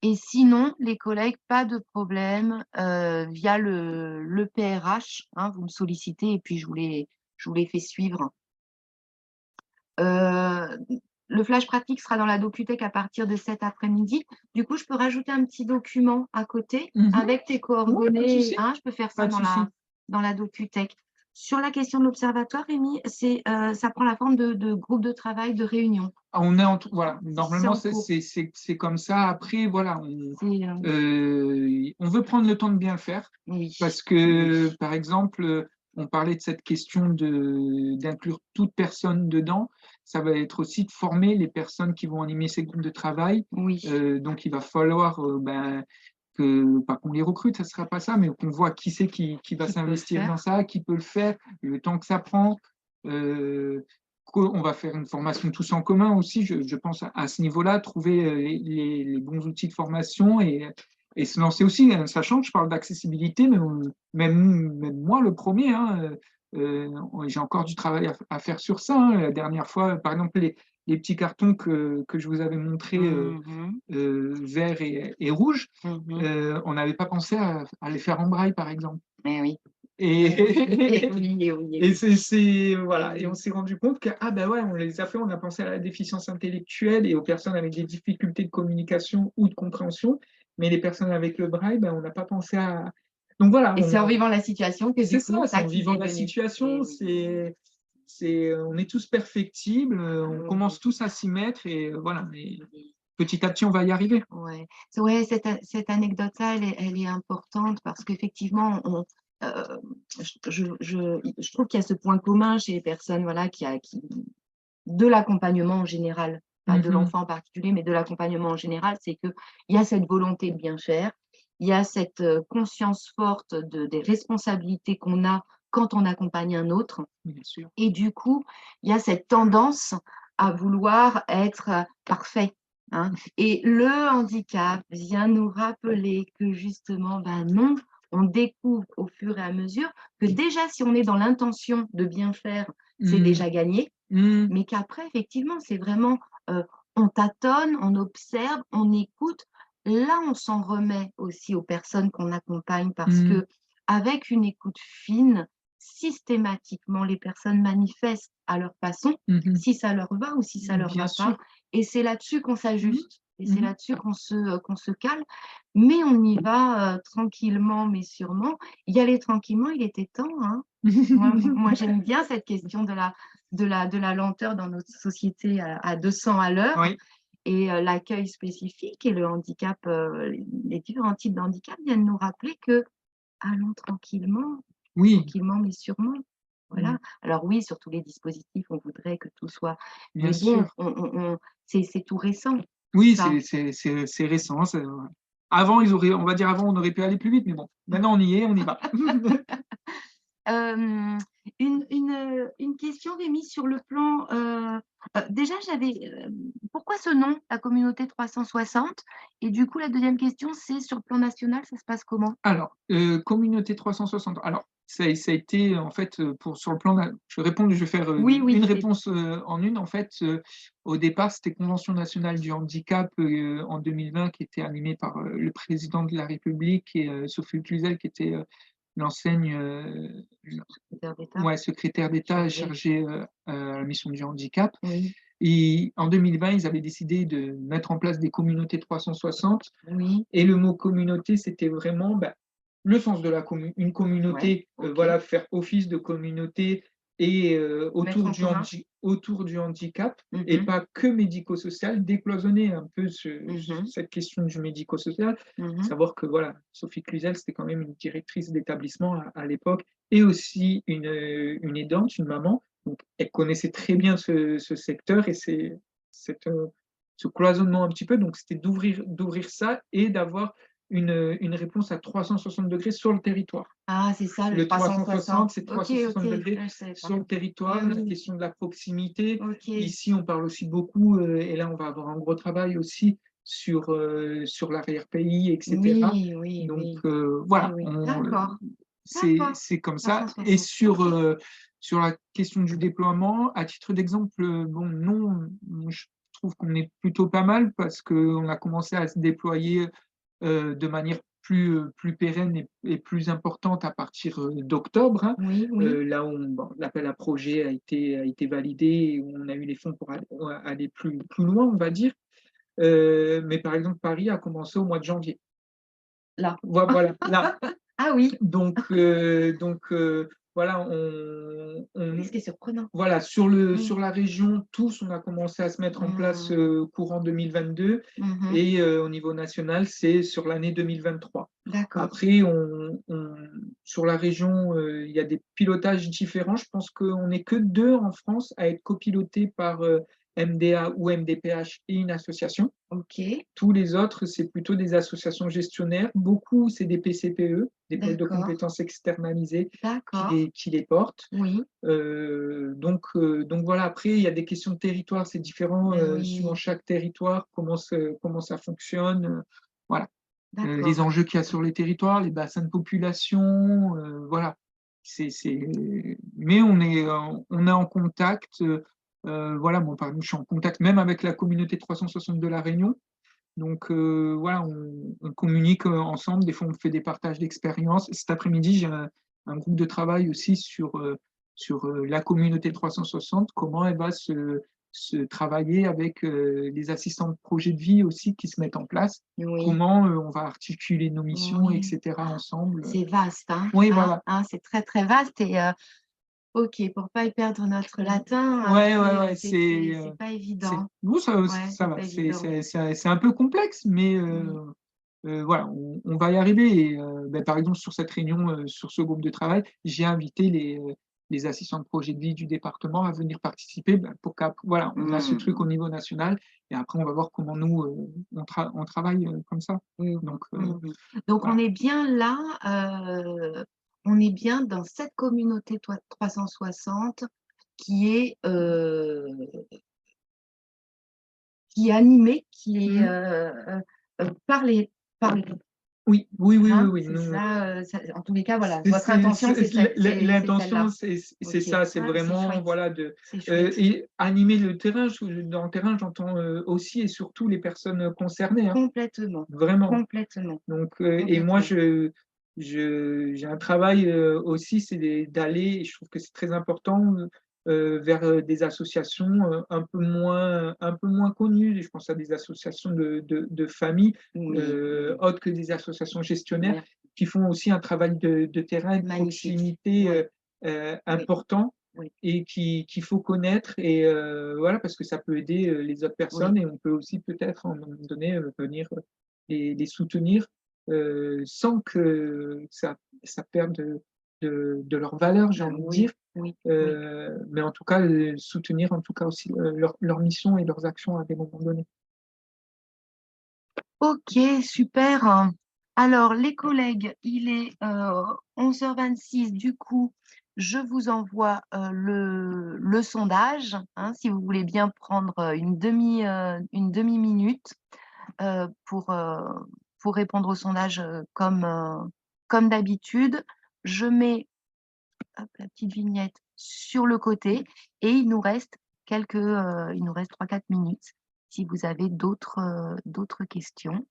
Et sinon, les collègues, pas de problème, via le PRH, hein, vous me sollicitez et puis je vous les fais suivre. Euh, le flash pratique sera dans la Docutech à partir de cet après-midi. Du coup, je peux rajouter un petit document à côté Mhm. avec tes Ouais, pas de coordonnées. souci, Hein, je peux faire pas ça de souci. dans la Docutech. Sur la question de l'observatoire, Rémi, ça prend la forme de groupe de travail, de réunion. Ah, voilà, C'est normalement en cours. c'est comme ça. Après, voilà, C'est, on veut prendre le temps de bien le faire oui, parce oui, que, par exemple, on parlait de cette question d'inclure toute personne dedans. Ça va être aussi de former les personnes qui vont animer ces groupes de travail. oui, Donc, il va falloir pas qu'on les recrute, ça ne sera pas ça, mais qu'on voit qui c'est qui va qui peut le s'investir dans faire. ça, qui peut le faire, le temps que ça prend. Euh, on va faire une formation tous en commun aussi, je pense à ce niveau-là, trouver les bons outils de formation et se lancer aussi, hein, sachant que je parle d'accessibilité, mais même moi le premier, hein, j'ai encore du travail à faire sur ça. Hein. La dernière fois, par exemple, les petits cartons que je vous avais montrés, Mhm, vert et rouge, mhm. on n'avait pas pensé à les faire en braille, par exemple. Eh oui, Et, eh oui, eh oui, eh et oui. voilà. Eh Et on oui. s'est rendu compte que, ah ben ouais, on les a fait, on a pensé à la déficience intellectuelle et aux personnes avec des difficultés de communication ou de compréhension, mais les personnes avec le braille, ben, on n'a pas pensé à. Donc voilà, Et c'est en vivant la situation que c'est du coup, ça, c'est ça en qui vivant est la venu. Eh situation, oui. on est tous perfectibles, on Mhm. commence tous à s'y mettre et voilà. Et petit à petit, on va y arriver. Ouais, ouais, cette anecdote-là, elle est importante parce qu'effectivement, je trouve qu'il y a ce point commun chez les personnes, voilà, de l'accompagnement en général, pas de Mhm, l'enfant en particulier, mais de l'accompagnement en général, c'est qu'il y a cette volonté de bien faire, il y a cette conscience forte des responsabilités qu'on a quand on accompagne un autre, bien sûr. et du coup, il y a cette tendance à vouloir être parfait. Hein. Et le handicap vient nous rappeler que justement, ben non, on découvre au fur et à mesure que déjà, si on est dans l'intention de bien faire, c'est Mhm, déjà gagné, mhm, mais qu'après, effectivement, c'est vraiment, on tâtonne, on observe, on écoute. Là, on s'en remet aussi aux personnes qu'on accompagne parce mhm, que avec une écoute fine, systématiquement, les personnes manifestent à leur façon mhm. si ça leur va ou si ça leur Bien va sûr. pas. Et c'est là-dessus qu'on Mhm, s'ajuste. Et c'est mhm. là-dessus qu'on se calme. Mais on y va tranquillement, mais sûrement. Y aller tranquillement, il était temps. Hein. Moi, j'aime bien cette question de la lenteur dans notre société à 200 à l'heure. Oui, Et l'accueil spécifique et le handicap, les différents types de handicap viennent nous rappeler que allons oui, tranquillement mais sûrement. mm, Voilà. Alors oui, sur tous les dispositifs, on voudrait que tout soit, bien mais bon, sûr. c'est tout récent, Oui, ça. c'est récent. Avant, on va dire avant, on aurait pu aller plus vite, mais bon, maintenant on y est, on y va. Hem, une question, Rémi, sur le plan, déjà pourquoi ce nom, la communauté 360? Et du coup, la deuxième question, c'est sur le plan national, ça se passe comment? Alors, communauté 360. Alors, ça a été en fait, sur le plan je vais répondre, je vais faire, Oui, une oui, et réponse, en une. En fait, au départ, c'était Convention nationale du handicap, en 2020 qui était animée par, le président de la République et Sophie Cluzel qui était, l'enseigne, secrétaire d'État ouais, secrétaire d'État chargé. chargée, à la mission du handicap. Oui, Et en 2020, ils avaient décidé de mettre en place des communautés 360. oui, Et le mot communauté, c'était vraiment le sens de une ouais, communauté, OK. voilà, faire office de communauté et Mettre en commun. autour du handicap et Mmh. pas que médico-social, décloisonner un peu Mmh. cette question du médico-social. Mmh. Savoir que voilà, Sophie Cluzel, c'était quand même une directrice d'établissement à l'époque et aussi une aidante, une maman. Donc, elle connaissait très bien ce secteur et cette, ce cloisonnement un petit peu. Donc, c'était d'ouvrir ça et d'avoir une réponse à 360 degrés sur le territoire. Ah, c'est ça le Le 360, 360. c'est OK, 360 OK, degrés ah, je savais pas. sur le Eh territoire, la oui, question de la proximité. OK. Ici, on parle aussi beaucoup, et là, on va avoir un gros travail aussi sur l'arrière-pays, etc. Oui, oui, Donc, oui. Oui, voilà, oui. D'accord, c'est d'accord. comme ça. Et 360. OK. sur la question du déploiement, à titre d'exemple, bon, non, je trouve qu'on est plutôt pas mal parce qu'on a commencé à se déployer de manière plus pérenne et plus importante à partir d'octobre, hein. Oui, oui. Là où bon, l'appel à projet a été validé et où on a eu les fonds pour aller plus loin, on va dire. Mais par exemple, Paris a commencé au mois de janvier. Là. Voilà, là. Ah oui. Voilà, Oui, ce qui est surprenant. voilà, Mmh. sur la région, tous, on a commencé à se mettre en place Mmh. courant 2022 Mmh. et au niveau national, c'est sur l'année 2023. D'accord. Après, sur la région, il y a des pilotages différents. Je pense qu'on n'est que deux en France à être copilotés par MDA ou MDPH et une association. OK. Tous les autres, c'est plutôt des associations gestionnaires. Beaucoup, c'est des PCPE, des pôles de D'accord. compétences externalisés D'accord. qui les portent. Oui. Donc voilà, après, il y a des questions de territoire, c'est différent Ben suivant oui. chaque territoire, comment ça fonctionne. Voilà. Les D'accord. enjeux qu'il y a sur les territoires, les bassins de population, voilà. Mais on est en contact. Voilà, moi, par exemple, je suis en contact même avec la communauté 360 de La Réunion. Donc voilà, on communique ensemble. Des fois, on fait des partages d'expériences. Cet après-midi, j'ai un groupe de travail aussi sur la communauté 360, comment elle va se travailler avec les assistants de projet de vie aussi qui se mettent en place, Oui. comment on va articuler nos missions, Oui. etc. ensemble. C'est vaste, hein? Oui, Hein? voilà. Hein? C'est très, très vaste et OK, pour pas y perdre notre latin, Ouais, ouais, ouais, c'est pas évident. bon, Ouais, ça c'est va. pas évident. C'est un peu complexe, mais Mmh. voilà, on va y arriver. Et par exemple, sur cette réunion, sur ce groupe de travail, j'ai invité les assistants de projet de vie du département à venir participer pour voilà, on a ce truc au Mmh. niveau national et après on va voir comment nous, on travaille comme ça. Mmh. Donc, Mmh. Donc on voilà. est bien là, on est bien dans cette communauté 360 qui est, qui est animée, qui est, Mmh. par les Oui, oui, oui, oui, hein? oui. C'est ça, en tous les cas, voilà, C'est votre intention, c'est c'est l'intention, celle-là. c'est OK. ça, c'est Ah, c'est vraiment, chouette, voilà, c'est chouette. et animer le terrain. Dans le terrain, j'entends, aussi et surtout les personnes concernées, hein, Complètement, vraiment. complètement, Donc et moi, complètement. j'ai un travail, aussi, c'est d'aller et je trouve que c'est très important, vers, des associations, un peu moins connues. Je pense à des associations de familles, Oui, oui. autres que des associations gestionnaires Mer qui font aussi un travail de terrain et de Magnifique. proximité, Ouais. important oui, et qu'il faut connaître et voilà, parce que ça peut aider, les autres oui, personnes et on peut aussi peut-être à un moment donné, venir, les soutenir, sans que ça perde de leur valeur, j'ai envie de oui, dire. oui, oui. Mais en tout cas, soutenir en tout cas aussi, leur mission et leurs actions à des moments donnés. Ok, super. Alors, les collègues, il est 11h26. Du coup, je vous envoie le sondage, hein, si vous voulez bien prendre une demi-minute euh, pour, euh, pour répondre au sondage comme d'habitude. Je mets hop, la petite vignette sur le côté et il nous reste 3-4 minutes si vous avez d'autres questions.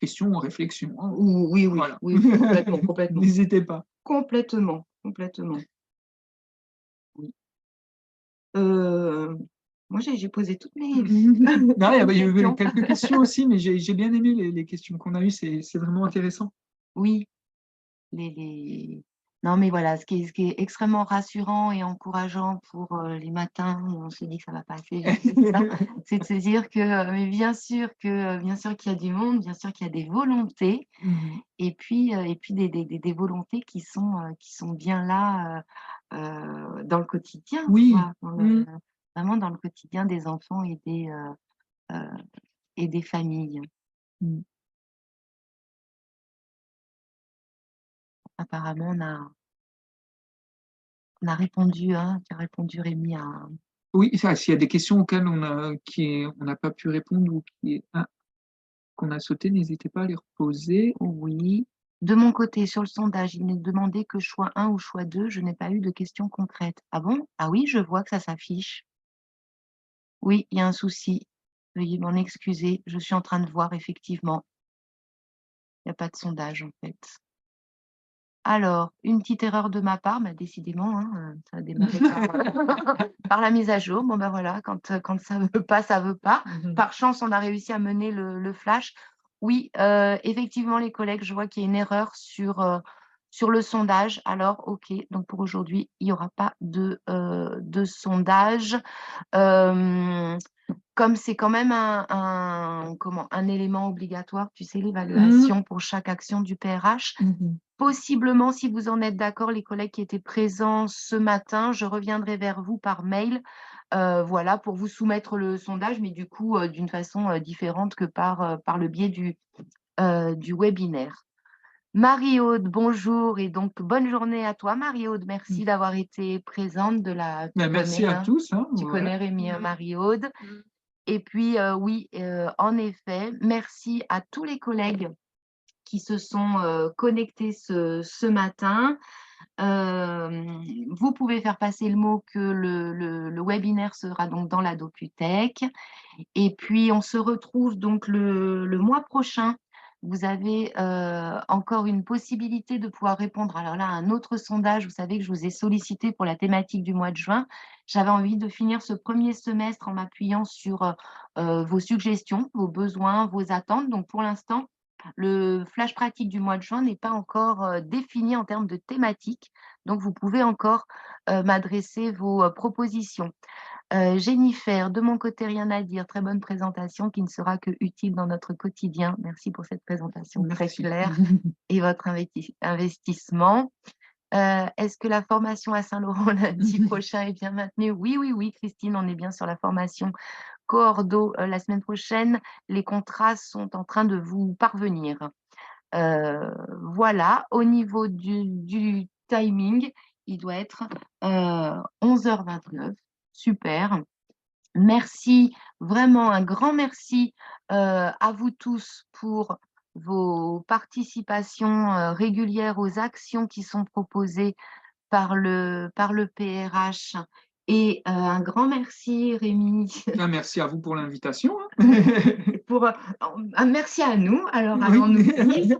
Questions ou réflexions, hein, Oui, oui, voilà. oui, oui, complètement, complètement. N'hésitez pas. Complètement, complètement. Oui. Euh, Moi, j'ai posé toutes mes, Non, toutes mes il y avait questions. quelques questions aussi, mais j'ai bien aimé les questions qu'on a eues, c'est vraiment intéressant. Oui, les... Non, mais voilà, ce qui est extrêmement rassurant et encourageant pour les matins où on se dit que ça va passer vite, c'est ça, c'est de se dire que, mais bien sûr qu'il y a du monde, bien sûr qu'il y a des volontés, Mmh. et puis des volontés qui sont bien là dans le quotidien, Oui. quoi, Mmh. vraiment dans le quotidien des enfants euh, et des familles. Mmh. Apparemment, on a répondu, hein, tu as répondu Rémi à Oui, ça, s'il y a des questions auxquelles on n'a pas pu répondre ou qu'on a sauté, n'hésitez pas à les reposer. oui. De mon côté, sur le sondage, il n'est demandé que choix 1 ou choix 2. Je n'ai pas eu de questions concrètes. Ah bon? Ah oui, je vois que ça s'affiche. Oui, il y a un souci. Veuillez m'en excuser. Je suis en train de voir, effectivement. Il n'y a pas de sondage, en fait. Alors, une petite erreur de ma part, mais décidément, hein, ça a démarré par la mise à jour. Bon, ben voilà, quand ça veut pas, ça veut pas. Mmh. Par chance, on a réussi à mener le flash. Oui, effectivement, les collègues, je vois qu'il y a une erreur sur le sondage. Alors, OK, donc pour aujourd'hui, il n'y aura pas de sondage. Hem, Comme c'est quand même un élément obligatoire, tu sais, Mmh. l'évaluation pour chaque action du PRH. Mmh. Possiblement, si vous en êtes d'accord, les collègues qui étaient présents ce matin, je reviendrai vers vous par mail, voilà, pour vous soumettre le sondage, mais du coup, d'une façon, différente que par le biais du webinaire. Marie-Aude, bonjour et donc bonne journée à toi Marie-Aude. Mmh. Merci d'avoir été présente de la tu Bah, merci connais, à hein, tous, hein, tu voilà. connais Rémi, hein, Marie-Aude. Mmh. Et puis, oui, en effet, merci à tous les collègues qui se sont, connectés ce matin. Vous pouvez faire passer le mot que le webinaire sera donc dans la Docutech. Et puis, on se retrouve donc le mois prochain. Vous avez encore une possibilité de pouvoir répondre. Alors là, à un autre sondage, vous savez que je vous ai sollicité pour la thématique du mois de juin. J'avais envie de finir ce premier semestre en m'appuyant sur vos suggestions, vos besoins, vos attentes. Donc, pour l'instant, le flash pratique du mois de juin n'est pas encore défini en termes de thématique. Donc, vous pouvez encore m'adresser vos propositions. Jennifer, de mon côté, rien à dire. Très bonne présentation qui ne sera que utile dans notre quotidien. Merci pour cette présentation très Merci. claire et votre investissement. Est-ce que la formation à Saint-Laurent lundi prochain est bien maintenue? Oui, oui, oui, Christine, on est bien sur la formation Coordo la semaine prochaine. Les contrats sont en train de vous parvenir. Voilà, au niveau du timing, il doit être 11h29. Super. Merci, vraiment un grand merci à vous tous pour vos participations régulières aux actions qui sont proposées par le PRH. Et un grand merci, Rémi, Bah, merci à vous pour l'invitation, hein. pour un merci à nous, alors Oui. allons-nous dire.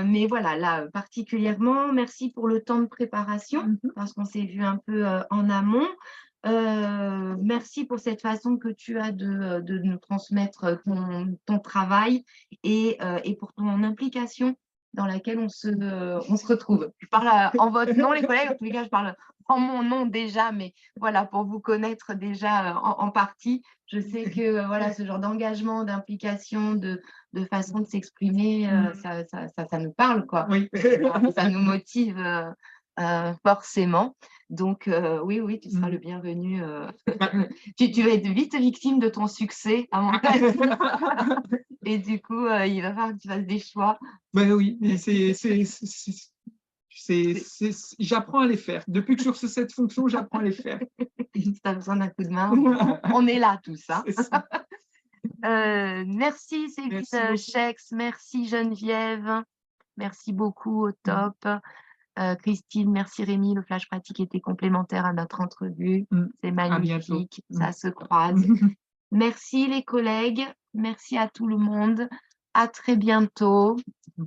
Mais voilà, là, particulièrement, merci pour le temps de préparation, Mmh. parce qu'on s'est vu un peu en amont. Merci pour cette façon que tu as de nous transmettre ton travail et pour ton implication dans laquelle on se retrouve. Je parle en votre nom, les collègues, en tous les cas, je parle en mon nom déjà, mais voilà, pour vous connaître déjà en partie, je sais que voilà, ce genre d'engagement, d'implication, de façon de s'exprimer, ça nous parle, quoi. Oui. Ça nous motive forcément. Donc, oui, tu seras le bienvenu. Tu vas être vite victime de ton succès, à mon avis. Et du coup, il va falloir que tu fasses des choix. Ben oui, mais j'apprends à les faire. Depuis que je suis sur cette fonction, j'apprends à les faire. Si tu as besoin d'un coup de main, on est là, tout ça. Merci Céline Chex, merci Geneviève, merci beaucoup, au top. Christine, merci Rémi, le flash pratique était complémentaire à notre entrevue. C'est magnifique, ça se croise. Merci les collègues, merci à tout le monde. À très bientôt.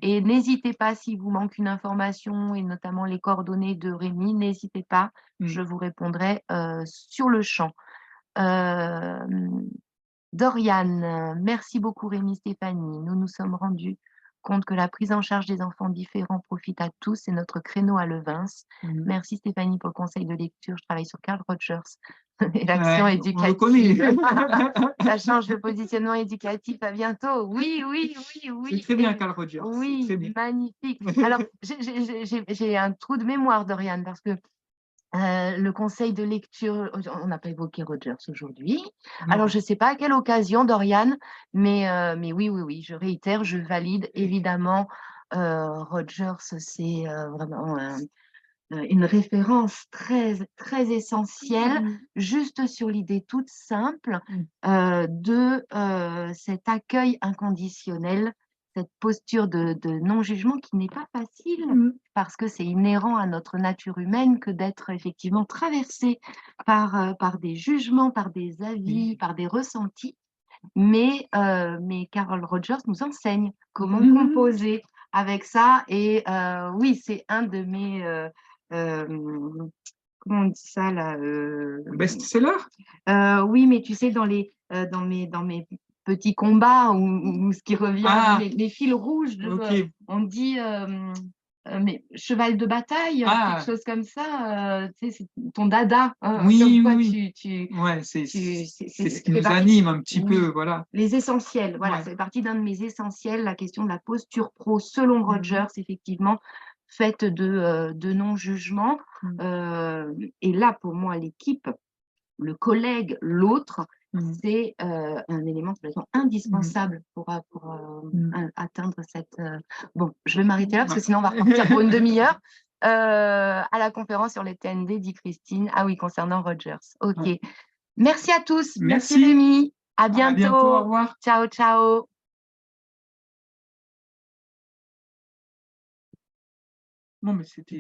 Et n'hésitez pas, s'il vous manque une information, et notamment les coordonnées de Rémi, n'hésitez pas, je vous répondrai sur le champ. Doriane, merci beaucoup Rémi, Stéphanie. Nous nous sommes rendus compte que la prise en charge des enfants différents profite à tous, c'est notre créneau à Levins. Merci Stéphanie pour le conseil de lecture, je travaille sur Carl Rogers et l'action éducative. Ça change le positionnement éducatif, à bientôt. Oui. C'est très bien Carl Rogers. Oui, magnifique. Alors, j'ai un trou de mémoire, Doriane, parce que le conseil de lecture, on n'a pas évoqué Rogers aujourd'hui. Alors, je ne sais pas à quelle occasion, Doriane, mais oui, je réitère, je valide. Évidemment, Rogers, c'est vraiment une référence très, très essentielle, juste sur l'idée toute simple de cet accueil inconditionnel, cette posture de non-jugement qui n'est pas facile parce que c'est inhérent à notre nature humaine que d'être effectivement traversé par des jugements, par des avis, par des ressentis. Mais Carl Rogers nous enseigne comment composer avec ça. Et oui, c'est un de mes... comment on dit ça là best-seller. Oui, mais tu sais, dans mes petits combats ou ce qui revient, les fils rouges, on dit mais cheval de bataille, quelque chose comme ça, tu sais, c'est ton dada. Oui. C'est ce qui nous anime un petit peu, voilà. Les essentiels, voilà, ça fait partie d'un de mes essentiels, la question de la posture pro, selon Rogers, effectivement, faite de non-jugement. Et là, pour moi, l'équipe, le collègue, l'autre, c'est un élément complètement indispensable pour atteindre cette... Bon, je vais m'arrêter là parce que sinon on va repartir pour une demi-heure à la conférence sur les TND, dit Christine. Ah oui, concernant Rogers. Ok. Merci à tous. Merci Rémi. À bientôt. À bientôt. Au revoir. Ciao, ciao. Non, mais c'était...